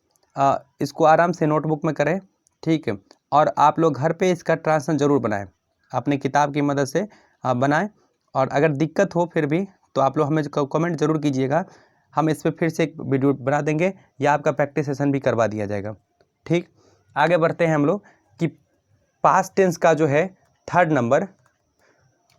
इसको आराम से नोटबुक में करें, ठीक है। और आप लोग घर पे इसका ट्रांसलेशन जरूर बनाएं, अपनी किताब की मदद से बनाएं। और अगर दिक्कत हो फिर भी तो आप लोग हमें कमेंट जरूर कीजिएगा, हम इस पर फिर से एक वीडियो बना देंगे या आपका प्रैक्टिस सेशन भी करवा दिया जाएगा, ठीक। आगे बढ़ते हैं हम लोग कि पास्ट टेंस का जो है थर्ड नंबर,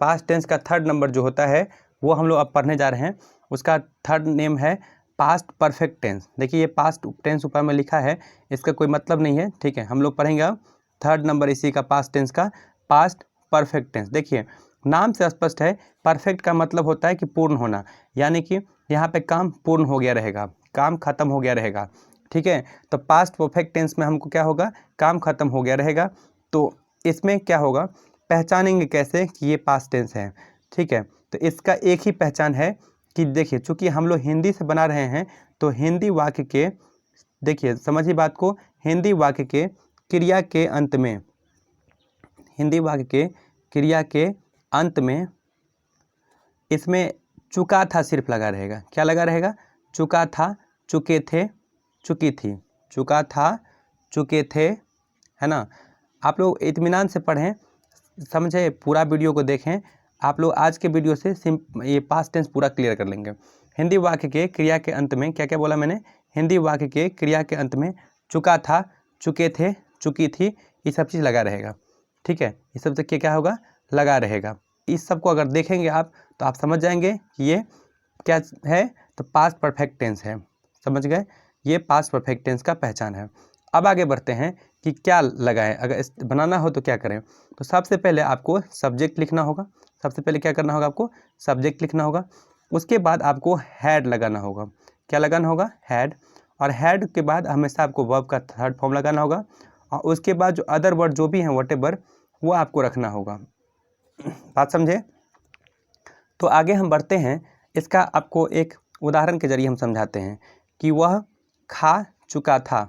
पास्ट टेंस का थर्ड नंबर जो होता है वो हम लोग अब पढ़ने जा रहे हैं। उसका थर्ड नेम है पास्ट परफेक्ट टेंस। देखिए ये पास्ट टेंस ऊपर में लिखा है, इसका कोई मतलब नहीं है, ठीक है। हम लोग पढ़ेंगे अब थर्ड नंबर इसी का पास्ट टेंस का, पास्ट परफेक्ट टेंस। देखिए नाम से स्पष्ट है, परफेक्ट का मतलब होता है कि पूर्ण होना, यानी कि यहाँ पे काम पूर्ण हो गया रहेगा, काम खत्म हो गया रहेगा, ठीक है। तो पास्ट परफेक्ट टेंस में हमको क्या होगा, काम खत्म हो गया रहेगा। तो इसमें क्या होगा, पहचानेंगे कैसे कि ये पास्ट टेंस है, ठीक है। तो इसका एक ही पहचान है कि देखिए चूंकि हम लोग हिंदी से बना रहे हैं तो हिंदी वाक्य के, देखिए समझिए बात को, हिंदी वाक्य के क्रिया के अंत में, हिंदी वाक्य के क्रिया के अंत में इसमें चुका था सिर्फ लगा रहेगा। क्या लगा रहेगा, चुका था, चुके थे, चुकी थी, चुका था, चुके थे, है ना। आप लोग इत्मीनान से पढ़ें, समझे, पूरा वीडियो को देखें आप लोग। आज के वीडियो से ये पास्ट टेंस पूरा क्लियर कर लेंगे। हिंदी वाक्य के क्रिया के अंत में क्या क्या बोला मैंने, हिंदी वाक्य के क्रिया के अंत में चुका था, चुके थे, चुकी थी, ये सब चीज़ लगा रहेगा। ठीक है, ये सब तक क्या होगा, लगा रहेगा। इस सब को अगर देखेंगे आप तो आप समझ जाएंगे कि ये क्या है, तो पास्ट परफेक्ट टेंस है। समझ गए, ये पास्ट परफेक्ट टेंस का पहचान है। अब आगे बढ़ते हैं कि क्या लगाएं, अगर इस बनाना हो तो क्या करें। तो सबसे पहले आपको सब्जेक्ट लिखना होगा। सबसे पहले क्या करना होगा, आपको सब्जेक्ट लिखना होगा। उसके बाद आपको हैड लगाना होगा। क्या लगाना होगा, हैड। और हैड के बाद हमेशा आपको वर्ब का थर्ड फॉर्म लगाना होगा। और उसके बाद जो अदर वर्ड जो भी हैं व्हाटएवर, वो आपको रखना होगा। बात समझे। तो आगे हम बढ़ते हैं। इसका आपको एक उदाहरण के जरिए हम समझाते हैं कि वह खा चुका था,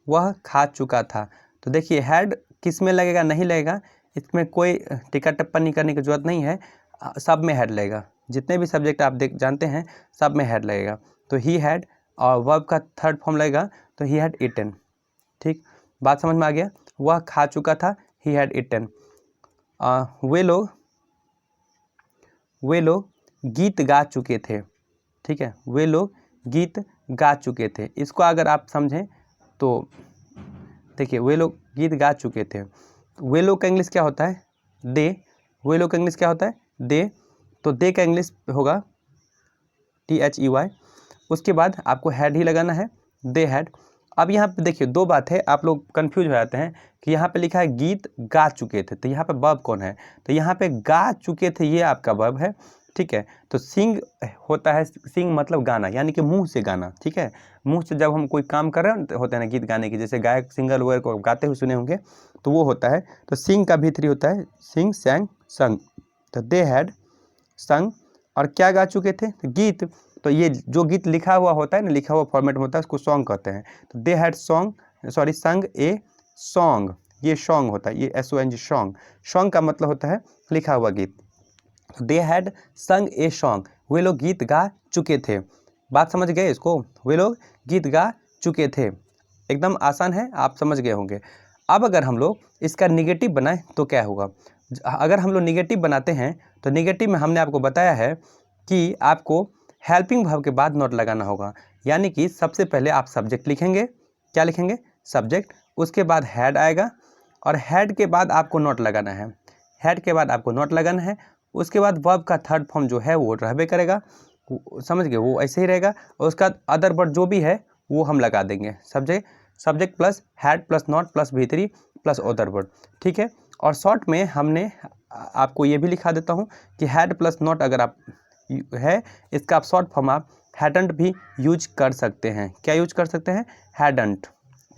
वह खा चुका था। तो देखिए हैड किस में लगेगा, नहीं लगेगा, इसमें कोई टिक्का टिप्पणी करने की जरूरत नहीं है, सब में हैड लगेगा। जितने भी सब्जेक्ट आप जानते हैं सब में हैड लगेगा। तो ही हैड, और वर्ब का थर्ड फॉर्म लगेगा तो ही हैड ईटन। ठीक, बात समझ में आ गया। वह खा चुका था, ही हैड ईटन। वे लोग गीत गा चुके थे। ठीक है, वे लोग गीत गा चुके थे। इसको अगर आप समझें तो देखिए, वे लोग गीत गा चुके थे। वे लोग का इंग्लिश क्या होता है, दे। वे लोग का इंग्लिश क्या होता है, दे। तो दे का इंग्लिश होगा THEY। उसके बाद आपको हैड ही लगाना है, दे हैड। अब यहाँ पे देखिए दो बात है, आप लोग कंफ्यूज हो जाते हैं कि यहाँ पे लिखा है गीत गा चुके थे, तो यहाँ पे वर्ब कौन है, तो यहाँ पे गा चुके थे ये आपका वर्ब है। ठीक है, तो सिंग होता है, सिंग मतलब गाना, यानी कि मुंह से गाना। ठीक है, मुंह से जब हम कोई काम कर रहे होते हैं ना गीत गाने की, जैसे गायक सिंगर वगैरह को गाते हुए सुने होंगे, तो वो होता है। तो सिंग का भीतरी होता है सिंग, सैंग, संग। तो दे हैड संग, और क्या गा चुके थे, तो गीत। तो ये जो गीत लिखा हुआ होता है ना, लिखा हुआ फॉर्मेट में होता है, उसको सॉन्ग कहते हैं। तो दे हैड सॉन्ग, सॉरी संग ए सॉन्ग, ये सॉन्ग होता है, ये SONG सॉन्ग। सॉन्ग का मतलब होता है लिखा हुआ गीत। दे हैड संग ए सॉन्ग, वे लोग गीत गा चुके थे। बात समझ गए इसको, वे लोग गीत गा चुके थे। एकदम आसान है, आप समझ गए होंगे। अब अगर हम लोग इसका निगेटिव बनाएं तो क्या होगा। अगर हम लोग निगेटिव बनाते हैं तो निगेटिव में हमने आपको बताया है कि आपको हेल्पिंग वर्ब के बाद नोट लगाना होगा। यानी कि सबसे पहले आप सब्जेक्ट लिखेंगे। क्या लिखेंगे, सब्जेक्ट। उसके बाद हैड आएगा, और हैड के बाद आपको नोट लगाना है। हैड के बाद आपको नोट लगाना है। उसके बाद वर्ब का थर्ड फॉर्म जो है वो रहबे करेगा, समझ गए, वो ऐसे ही रहेगा। और उसका अदर वर्ड जो भी है वो हम लगा देंगे। Subject plus had plus not plus V3 plus other word. ठीक है, और शॉर्ट में हमने आपको ये भी लिखा देता हूँ कि हैड प्लस नॉट अगर आप है, इसका आप शॉर्ट फॉर्म आप हैडंट भी यूज कर सकते हैं। क्या यूज कर सकते हैं, हैडंट।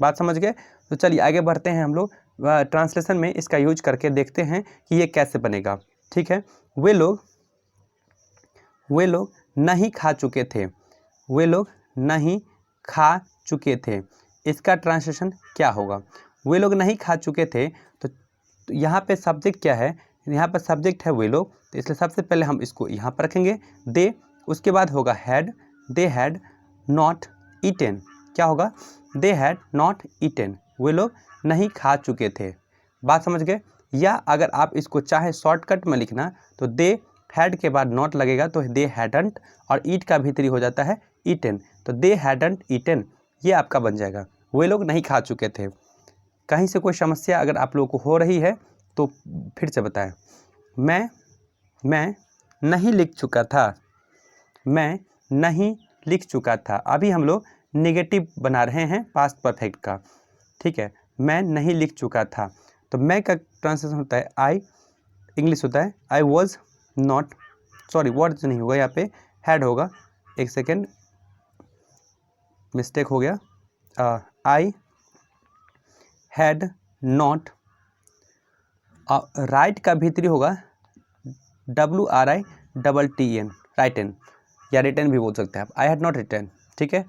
बात समझ गए। तो चलिए आगे बढ़ते हैं, हम लोग ट्रांसलेशन में इसका यूज करके देखते हैं कि ये कैसे बनेगा। ठीक है, वे लोग नहीं खा चुके थे, वे लोग नहीं खा चुके थे। इसका ट्रांसलेशन क्या होगा, वे लोग नहीं खा चुके थे। तो यहाँ पे सब्जेक्ट क्या है, यहाँ पर सब्जेक्ट है वे लोग, तो इसलिए सबसे पहले हम इसको यहाँ पर रखेंगे दे। उसके बाद होगा had, they had not eaten. क्या होगा, दे हैड नॉट ईटेन, वे लोग नहीं खा चुके थे। बात समझ गए। या अगर आप इसको चाहे शॉर्टकट में लिखना तो दे हैड के बाद नॉट लगेगा तो दे हैडंट, और ईट का भीतरी हो जाता है ईटेन, तो दे हैडंट ईटेन, ये आपका बन जाएगा, वे लोग नहीं खा चुके थे। कहीं से कोई समस्या अगर आप लोगों को हो रही है तो फिर से बताएं। मैं नहीं लिख चुका था, मैं नहीं लिख चुका था। अभी हम लोग नेगेटिव बना रहे हैं पास्ट परफेक्ट का। ठीक है, मैं नहीं लिख चुका था। तो मैं का ट्रांसलेशन होता है आई, इंग्लिश होता है I was not, sorry word नहीं होगा, यहाँ पे हैड होगा। एक सेकेंड, मिस्टेक हो गया। आई हैड नॉट, राइट का भीतरी होगा WRITTEN, राइटन, या रिटर्न भी बोल सकते हैं आप, आई हैड नॉट रिटर्न। ठीक है,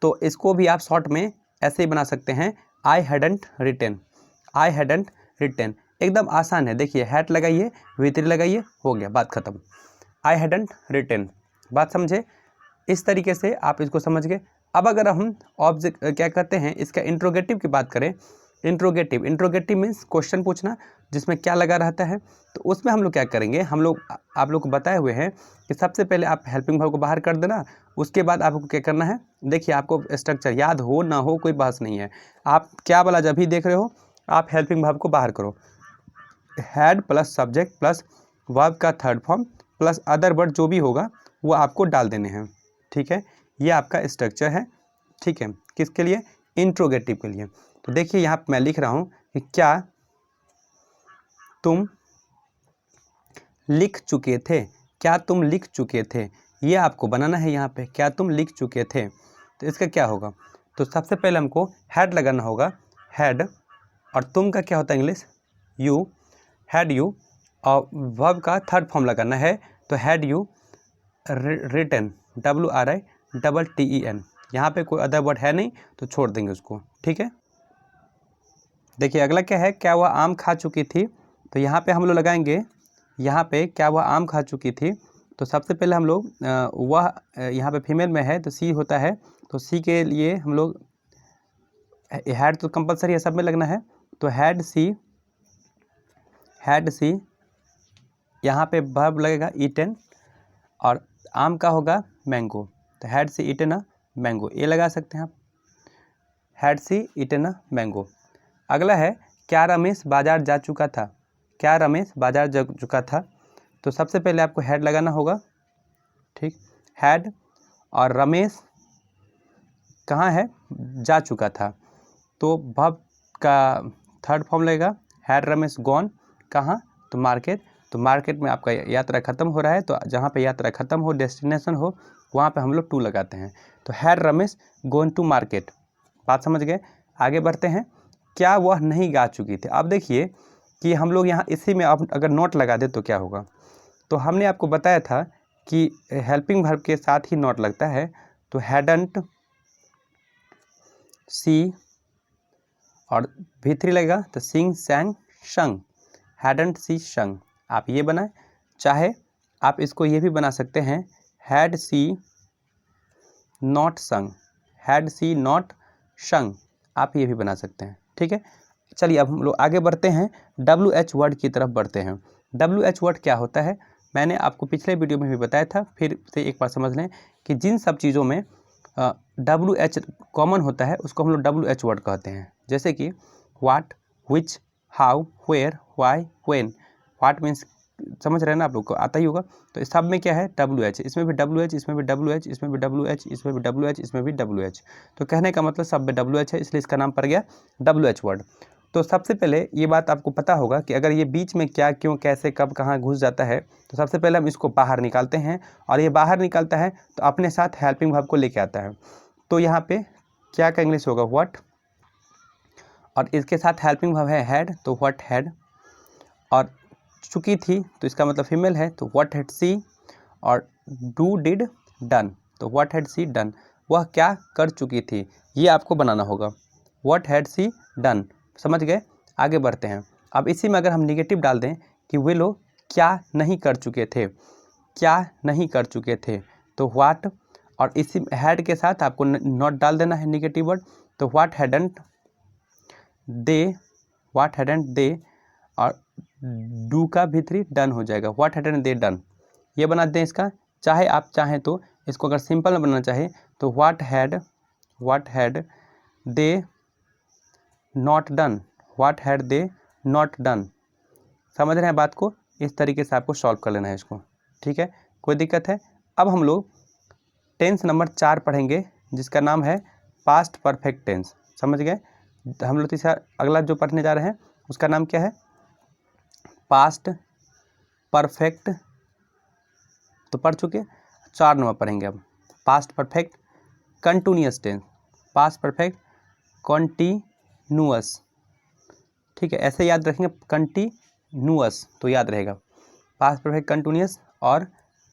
तो इसको भी आप शॉर्ट में ऐसे ही बना सकते हैं, I hadn't return, I hadn't return. एकदम आसान है, देखिए हैड लगाइए, V3 लगाइए, हो गया, बात खत्म, आई हैडंट रिटर्न। बात समझे, इस तरीके से आप इसको समझ गए। अब अगर हम ऑब्जेक्ट क्या कहते हैं, इसका इंट्रोगेटिव की बात करें, इंट्रोगेटिव मीन्स क्वेश्चन पूछना। जिसमें क्या लगा रहता है, तो उसमें हम लोग क्या करेंगे, हम लोग आप लोग को बताए हुए हैं कि सबसे पहले आप हेल्पिंग वर्ब को बाहर कर देना, उसके बाद आपको क्या करना है। देखिए आपको स्ट्रक्चर याद हो ना हो कोई बहस नहीं है, आप क्या वाला जब भी देख रहे हो आप हेल्पिंग वर्ब को बाहर करो, had plus subject plus verb का third form plus other word जो भी होगा वो आपको डाल देने हैं। ठीक है, ये आपका स्ट्रक्चर है। ठीक है, किसके लिए, इंट्रोगेटिव के लिए। तो देखिए यहाँ पे मैं लिख रहा हूँ कि क्या तुम लिख चुके थे, क्या तुम लिख चुके थे, ये आपको बनाना है यहाँ पे, क्या तुम लिख चुके थे। तो इसका क्या होगा, तो सबसे पहले हमको हैड लगाना होगा, हैड, और तुम का क्या होता है इंग्लिश, यू, हैड यू, और वर्ब का थर्ड फॉर्म लगाना है, तो हैड यू रिटन, WRITTEN। यहाँ पे कोई अदर वर्ड है नहीं तो छोड़ देंगे उसको। ठीक है, देखिए अगला क्या है, क्या वह आम खा चुकी थी, तो यहाँ पे हम लोग लगाएंगे, यहाँ पे क्या वह आम खा चुकी थी, तो सबसे पहले हम लोग वह यहाँ पे फीमेल में है तो सी होता है, तो सी के लिए हम लोग हैड तो कंपलसरी है, सब में लगना है, तो हैड सी, यहाँ पे वर्ब लगेगा ईटन, और आम का होगा मैंगो, तो had she eaten a mango, ये लगा सकते हैं आप, had she eaten a mango. अगला है क्या रमेश बाजार जा चुका था, क्या रमेश बाजार जा चुका था, तो सबसे पहले आपको हैड लगाना होगा। ठीक, हैड, और रमेश कहाँ है, जा चुका था, तो वर्ब का थर्ड फॉर्म लगेगा, हैड रमेश गॉन, कहाँ, तो मार्केट, तो मार्केट में आपका यात्रा खत्म हो रहा है, तो जहाँ पे यात्रा खत्म हो, डेस्टिनेशन हो, वहाँ पे हम लोग टू लगाते हैं, तो had Ramesh gone to market. बात समझ गए, आगे बढ़ते हैं। क्या वह नहीं गा चुकी थी, अब देखिए कि हम लोग यहाँ इसी में आप अगर नोट लगा दे तो क्या होगा, तो हमने आपको बताया था कि हेल्पिंग वर्ब के साथ ही नोट लगता है, तो हैडंट सी, और V3 लगेगा तो सिंग सैंग शंग, हैडंट सी शंग, आप ये बनाए, चाहे आप इसको ये भी बना सकते हैं, had she not sung, had she not sung, आप ये भी बना सकते हैं। ठीक है, चलिए अब हम लोग आगे बढ़ते हैं, WH वर्ड की तरफ बढ़ते हैं। WH वर्ड क्या होता है, मैंने आपको पिछले वीडियो में भी बताया था, फिर से एक बार समझ लें कि जिन सब चीज़ों में WH कॉमन होता है उसको हम लोग WH वर्ड कहते हैं, जैसे कि what, which, how, where, why, when. What means समझ रहे हैं ना, आप लोग को आता ही होगा, तो इस सब में क्या है WH, इसमें भी WH, इसमें भी WH, इसमें भी WH, इसमें भी WH, इसमें भी WH, तो कहने का मतलब सब में WH है, इसलिए इसका नाम पड़ गया WH वर्ड। तो सबसे पहले ये बात आपको पता होगा कि अगर ये बीच में क्या, क्यों, कैसे, कब, कहाँ घुस जाता है, तो सबसे पहले हम इसको बाहर निकालते हैं, और ये बाहर निकलता है तो अपने साथ हेल्पिंग वर्ब को लेके आता है, तो यहाँ पे क्या का इंग्लिश होगा व्हाट, और इसके साथ हेल्पिंग वर्ब है हैड, तो व्हाट हैड, और चुकी थी तो इसका मतलब फीमेल है, तो व्हाट हैड सी, और डू डिड डन, तो व्हाट हैड सी डन, वह क्या कर चुकी थी, ये आपको बनाना होगा, व्हाट हैड सी डन। समझ गए, आगे बढ़ते हैं। अब इसी में अगर हम निगेटिव डाल दें कि वे लोग क्या नहीं कर चुके थे, क्या नहीं कर चुके थे, तो व्हाट, और इसी हैड के साथ आपको नॉट डाल देना है निगेटिव वर्ड, तो what hadn't they, what hadn't they, और डू का V3 डन हो जाएगा, व्हाट हैडंट दे डन, ये बना दें इसका। चाहे आप चाहें तो इसको अगर सिंपल में बनाना चाहें तो what had they not done, what had they not done. समझ रहे हैं बात को, इस तरीके से आपको सॉल्व कर लेना है इसको। ठीक है, कोई दिक्कत है। अब हम लोग टेंस नंबर 4 पढ़ेंगे, जिसका नाम है पास्ट परफेक्ट टेंस। समझ गए, हम लोग तीसरा अगला जो पढ़ने जा रहे हैं उसका नाम क्या है, पास्ट परफेक्ट, तो पढ़ चुके, 4 नंबर पढ़ेंगे अब, past perfect continuous tense, past perfect continuous. ठीक है, ऐसे याद रखेंगे, कंटिन्यूअस तो याद रहेगा, पास्ट परफेक्ट कंटिन्यूअस, और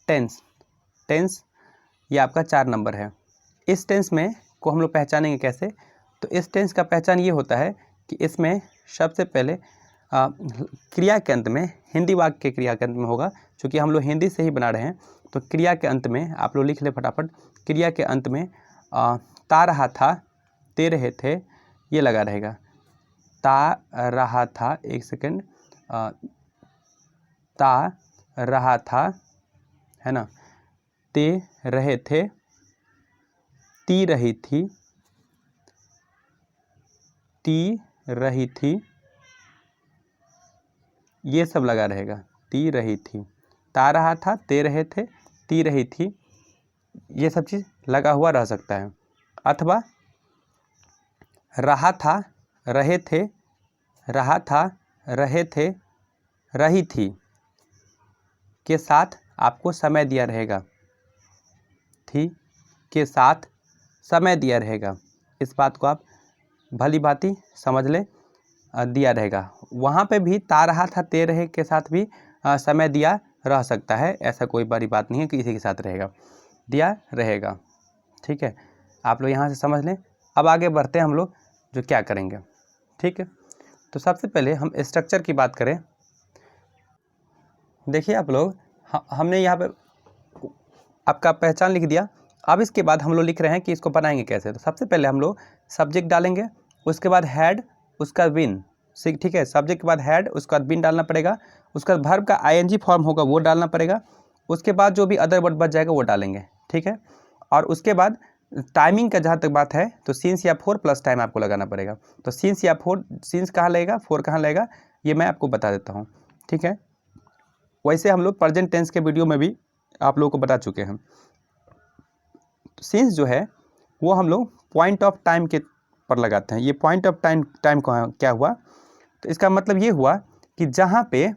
टेंस ये आपका 4 नंबर है। इस टेंस में को हम लोग पहचानेंगे कैसे, तो इस टेंस का पहचान ये होता है कि इसमें सबसे पहले क्रिया के अंत में, हिंदी वाक्य के क्रिया के अंत में होगा, क्योंकि हम लोग हिंदी से ही बना रहे हैं, तो क्रिया के अंत में आप लोग लिख ले फटाफट, क्रिया के अंत में ता रहा था, ते रहे थे, ये लगा रहेगा, ता रहा था, एक सेकेंड, ता रहा था, है ना, ते रहे थे, ती रही थी, ती रही थी, ये सब लगा रहेगा। ती रही थी, ता रहा था, ते रहे थे, ती रही थी, ये सब चीज़ लगा हुआ रह सकता है। अथवा रहा था, रहे थे, रहा था, रहे थे, रही थी के साथ आपको समय दिया रहेगा, थी के साथ समय दिया रहेगा। इस बात को आप भली भांति समझ लें, दिया रहेगा। वहाँ पे भी ता रहा था, ते रहे के साथ भी समय दिया रह सकता है, ऐसा कोई बड़ी बात नहीं है कि इसी के साथ रहेगा, दिया रहेगा। ठीक है, आप लोग यहाँ से समझ लें। अब आगे बढ़ते हैं हम लोग जो क्या करेंगे। ठीक है, तो सबसे पहले हम स्ट्रक्चर की बात करें। देखिए आप लोग, हमने यहाँ पे आपका पहचान लिख दिया। अब इसके बाद हम लोग लिख रहे हैं कि इसको बनाएंगे कैसे। तो सबसे पहले हम लोग सब्जेक्ट डालेंगे, उसके बाद हैड, उसका बिन। ठीक है, सब्जेक्ट के बाद हैड, उसके बाद बिन डालना पड़ेगा, उसके बाद वर्ब का आईएनजी फॉर्म होगा वो डालना पड़ेगा, उसके बाद जो भी अदर वर्ड बच जाएगा वो डालेंगे। ठीक है, और उसके बाद टाइमिंग का जहाँ तक बात है तो सिंस या फोर प्लस टाइम आपको लगाना पड़ेगा। तो सिंस या फोर, सिंस कहाँ लगेगा, फोर कहाँ लगेगा, ये मैं आपको बता देता हूँ। ठीक है, वैसे हम लोग प्रेजेंट टेंस के वीडियो में भी आप लोगों को बता चुके हैं। तो सिंस जो है वो हम लोग पॉइंट ऑफ टाइम के पर लगाते हैं। ये पॉइंट ऑफ टाइम क्या हुआ, तो इसका मतलब ये हुआ कि जहाँ पे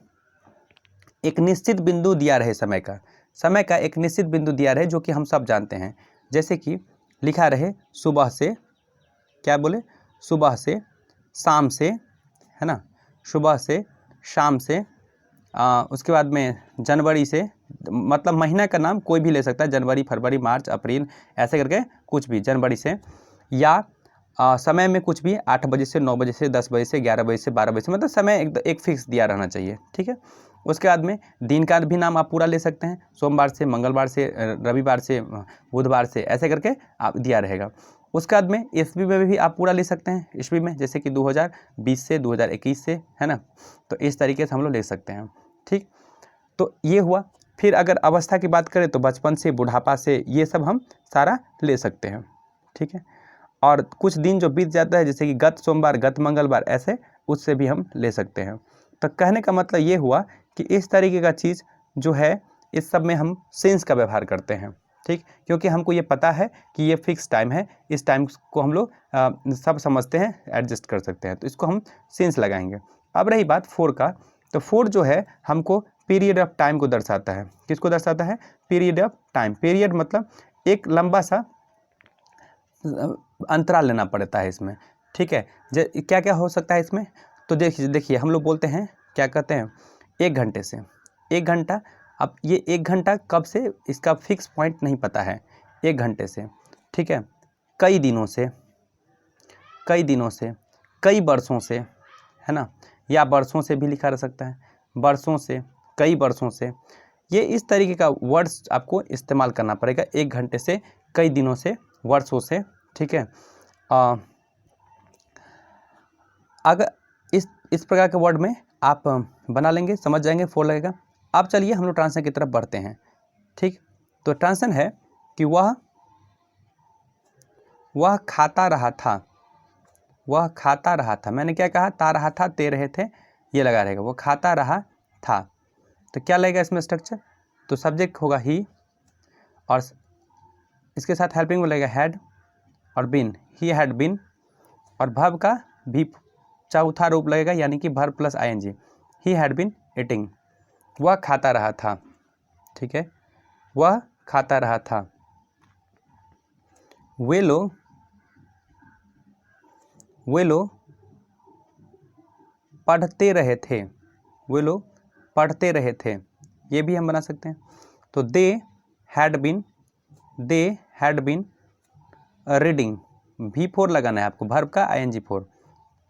एक निश्चित बिंदु दिया रहे, समय का एक निश्चित बिंदु दिया रहे, जो कि हम सब जानते हैं। जैसे कि लिखा रहे सुबह से, क्या बोले, सुबह से शाम से, है ना, सुबह से शाम से, उसके बाद में जनवरी से, मतलब महीना का नाम कोई भी ले सकता है, जनवरी, फरवरी, मार्च, अप्रैल, ऐसे करके कुछ भी, जनवरी से, या समय में कुछ भी 8 बजे से 9 बजे से 10 बजे से 11 बजे से 12 बजे से, मतलब समय एक फिक्स दिया रहना चाहिए। ठीक है, उसके बाद में दिन का भी नाम आप पूरा ले सकते हैं, सोमवार से, मंगलवार से, रविवार से, बुधवार से, ऐसे करके आप दिया रहेगा। उसके बाद में ईस्वी में भी आप पूरा ले सकते हैं, ईस्वी में, जैसे कि 2020 से 2021 से, है ना, तो इस तरीके से हम लोग ले सकते हैं। ठीक, तो ये हुआ। फिर अगर अवस्था की बात करें तो बचपन से, बुढ़ापा से, ये सब हम सारा ले सकते हैं। ठीक है, और कुछ दिन जो बीत जाता है, जैसे कि गत सोमवार, गत मंगलवार, ऐसे उससे भी हम ले सकते हैं। तो कहने का मतलब ये हुआ कि इस तरीके का चीज़ जो है, इस सब में हम सिंस का व्यवहार करते हैं। ठीक, क्योंकि हमको ये पता है कि ये फिक्स टाइम है, इस टाइम को हम लोग सब समझते हैं, एडजस्ट कर सकते हैं, तो इसको हम सिंस लगाएंगे। अब रही बात फोर का, तो फोर जो है हमको पीरियड ऑफ टाइम को दर्शाता है। किसको दर्शाता है, पीरियड ऑफ टाइम। पीरियड मतलब एक लंबा सा अंतराल लेना पड़ता है इसमें। ठीक है, क्या क्या हो सकता है इसमें, तो देखिए हम लोग बोलते हैं, क्या कहते हैं, 1 घंटे से, 1 घंटा। अब ये 1 घंटा कब से, इसका फिक्स पॉइंट नहीं पता है, 1 घंटे से। ठीक है, कई दिनों से, कई दिनों से, कई वर्षों से, है ना, या वर्षों से भी लिखा रह सकता है, वर्षों से, कई वर्षों से, ये इस तरीके का वर्ड्स आपको इस्तेमाल करना पड़ेगा। 1 घंटे से, कई दिनों से, वर्षों से। ठीक है, अगर इस प्रकार के वर्ड में आप बना लेंगे, समझ जाएंगे, फोर लगेगा। अब चलिए हम लोग ट्रांसलेशन की तरफ बढ़ते हैं। ठीक, तो ट्रांसलेशन है कि वह खाता रहा था, वह खाता रहा था। मैंने क्या कहा, ता रहा था, ते रहे थे, ये लगा रहेगा, वो खाता रहा था। तो क्या लगेगा इसमें स्ट्रक्चर, तो सब्जेक्ट होगा ही, और इसके साथ हेल्पिंग में लगेगा हैड और बिन, ही हैड बिन, और वर्ब का भी चौथा रूप लगेगा, यानी कि verb plus ING, he had been eating, वह खाता रहा था। ठीक है, वह खाता रहा था। वे लोग पढ़ते रहे थे, वे लोग पढ़ते रहे थे, ये भी हम बना सकते हैं। तो they had been reading, V4 लगाना है आपको, वर्ब का ING4।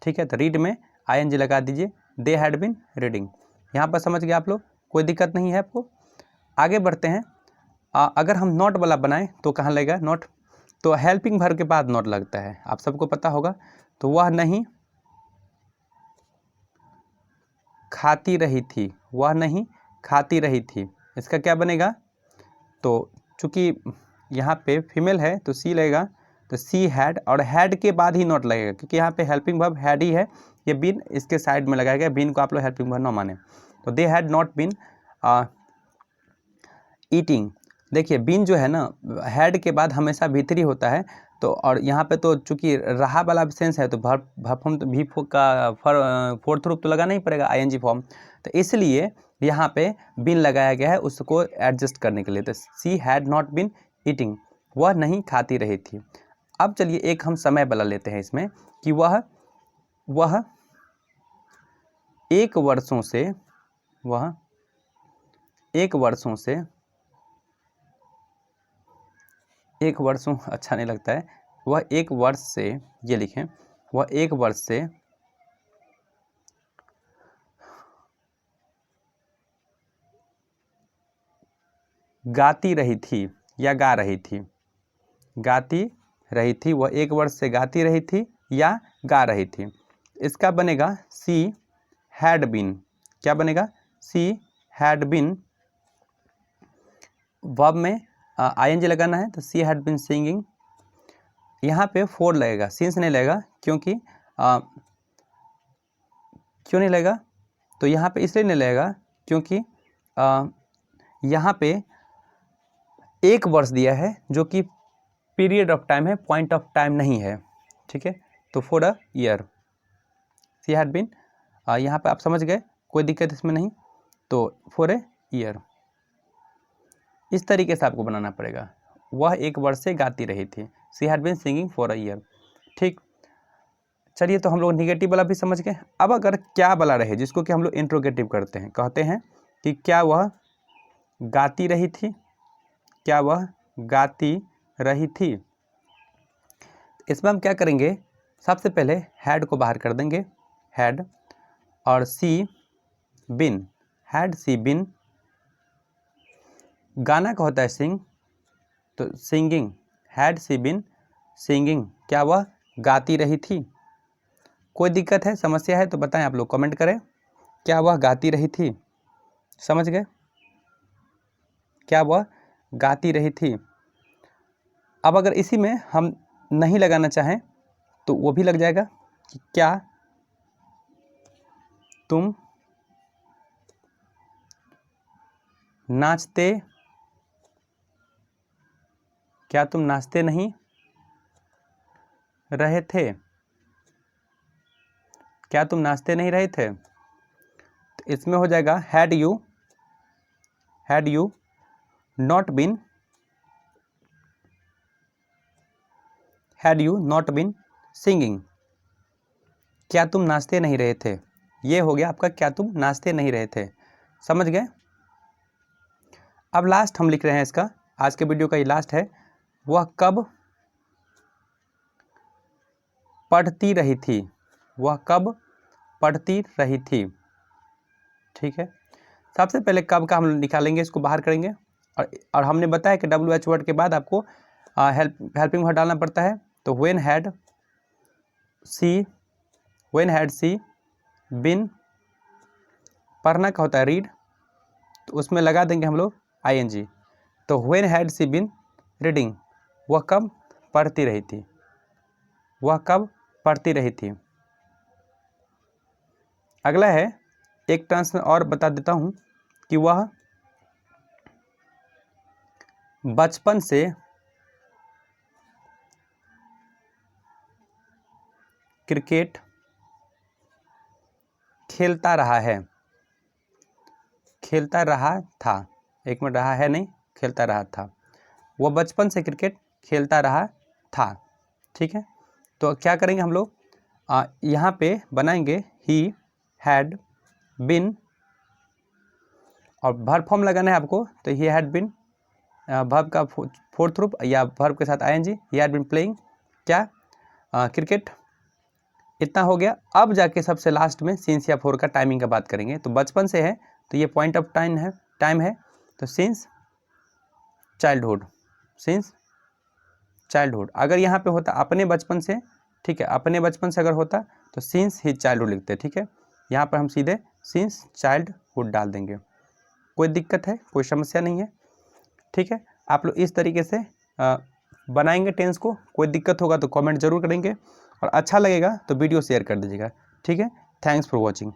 ठीक है, तो रीड में ING लगा दीजिए, दे हैड बिन रीडिंग। यहाँ पर समझ गए आप लोग, कोई दिक्कत नहीं है आपको। आगे बढ़ते हैं। अगर हम नॉट वाला बनाएं तो कहाँ लगेगा नॉट, तो हेल्पिंग वर्ब के बाद नॉट लगता है, आप सबको पता होगा। तो वह नहीं खाती रही थी, वह नहीं खाती रही थी। इसका क्या बनेगा? तो चूँकि यहाँ पे फीमेल है तो सी लगेगा, तो सी हैड, और हैड के बाद ही नॉट लगेगा क्योंकि यहाँ पे हेल्पिंग वर्ब हैड ही है, ये बीन इसके साइड में लगाया गया, बीन को आप लोग हेल्पिंग वर्ब ना माने। तो they had not been eating. देखिए बीन जो है ना, हैड के बाद हमेशा भीतरी होता है, तो और यहाँ पे तो चूंकि रहा वाला सेंस है तो वर्ब फॉर्म तो भी का फोर्थ रूप तो लगाना ही पड़ेगा, आईएनजी फॉर्म, तो इसलिए यहाँ पे बीन लगाया गया है उसको एडजस्ट करने के लिए। तो she had not been eating, वह नहीं खाती रही थी। अब चलिए एक हम समय वाला लेते हैं इसमें कि वह एक वर्षों से, वह एक वर्षों से, एक वर्षों अच्छा नहीं लगता है, वह एक वर्ष से, ये लिखें, वह एक वर्ष से गाती रही थी या गा रही थी, गाती रही थी, वह एक वर्ष से गाती रही थी या गा रही थी। इसका बनेगा सी हैड बीन। क्या बनेगा? सी हैड बीन, वर्ब में आईएनजी लगाना है, तो सी हैड बीन सिंगिंग। यहाँ पे फोर लगेगा, सिंस नहीं लगेगा, क्योंकि क्यों नहीं लगेगा? तो यहाँ पे इसलिए नहीं लगेगा क्योंकि यहाँ पे एक वर्ष दिया है जो कि पीरियड ऑफ टाइम है, पॉइंट ऑफ टाइम नहीं है, ठीक है। तो for a year, she had been, यहाँ पे आप समझ गए, कोई दिक्कत इसमें नहीं। तो फॉर ए ईयर, इस तरीके से आपको बनाना पड़ेगा। वह एक वर्ष से गाती रही थी, she had been singing for a year. ठीक, चलिए तो हम लोग निगेटिव वाला भी समझ गए। अब अगर क्या वाला रहे, जिसको कि हम लोग इंट्रोगेटिव करते हैं, कहते हैं कि क्या वह गाती रही थी, क्या वह गाती रही थी। इसमें हम क्या करेंगे, सबसे पहले हैड को बाहर कर देंगे, हैड, और सी बिन, हैड सी बिन। गाना का होता है सिंग, तो singing, had she been singing, क्या वह गाती रही थी। कोई दिक्कत है, समस्या है तो बताएं, आप लोग कमेंट करें। क्या वह गाती रही थी, समझ गए? क्या वह गाती रही थी। अब अगर इसी में हम नहीं लगाना चाहें तो वो भी लग जाएगा कि क्या तुम नाचते, क्या तुम नाचते नहीं रहे थे, क्या तुम नाचते नहीं रहे थे। तो इसमें हो जाएगा had you not been, had you not been singing, क्या तुम नाचते नहीं रहे थे। ये हो गया आपका क्या तुम नाचते नहीं रहे थे, समझ गए। अब लास्ट हम लिख रहे हैं इसका, आज के वीडियो का ये लास्ट है। वह कब पढ़ती रही थी, वह कब पढ़ती रही थी। ठीक है, सबसे पहले कब का हम निकालेंगे, इसको बाहर करेंगे, और हमने बताया कि WH वर्ड के बाद आपको हेल्पिंग वर्ड डालना पड़ता है। तो व्हेन हैड सी बिन, पढ़ना का होता है रीड, तो उसमें लगा देंगे हम लोग ING। तो when had she been reading, वह कब पढ़ती रही थी, वह कब पढ़ती रही थी। अगला है, एक ट्रांस और बता देता हूँ कि वह बचपन से क्रिकेट खेलता रहा है, खेलता रहा था, एक मिनट, रहा है नहीं, खेलता रहा था। वह बचपन से क्रिकेट खेलता रहा था। ठीक है, तो क्या करेंगे हम लोग, यहाँ पे बनाएंगे ही हैड बिन, और वर्ब फॉर्म लगाना है आपको, तो ही हैड बिन, वर्ब का फोर्थ रूप या वर्ब के साथ ING, he had been playing क्या क्रिकेट। इतना हो गया। अब जाके सबसे लास्ट में सिंस या फोर का टाइमिंग का बात करेंगे। तो बचपन से है तो ये पॉइंट ऑफ टाइम है, तो सिंस चाइल्डहुड, सिंस चाइल्डहुड। अगर यहाँ पे होता अपने बचपन से, ठीक है, अपने बचपन से अगर होता तो सिंस ही चाइल्डहुड लिखते। ठीक है, यहाँ पर हम सीधे सिंस चाइल्डहुड डाल देंगे। कोई दिक्कत है, कोई समस्या नहीं है, ठीक है। आप लोग इस तरीके से बनाएंगे टेंस को। कोई दिक्कत होगा तो कमेंट जरूर करेंगे और अच्छा लगेगा तो वीडियो शेयर कर दीजिएगा, ठीक है। Thanks for watching.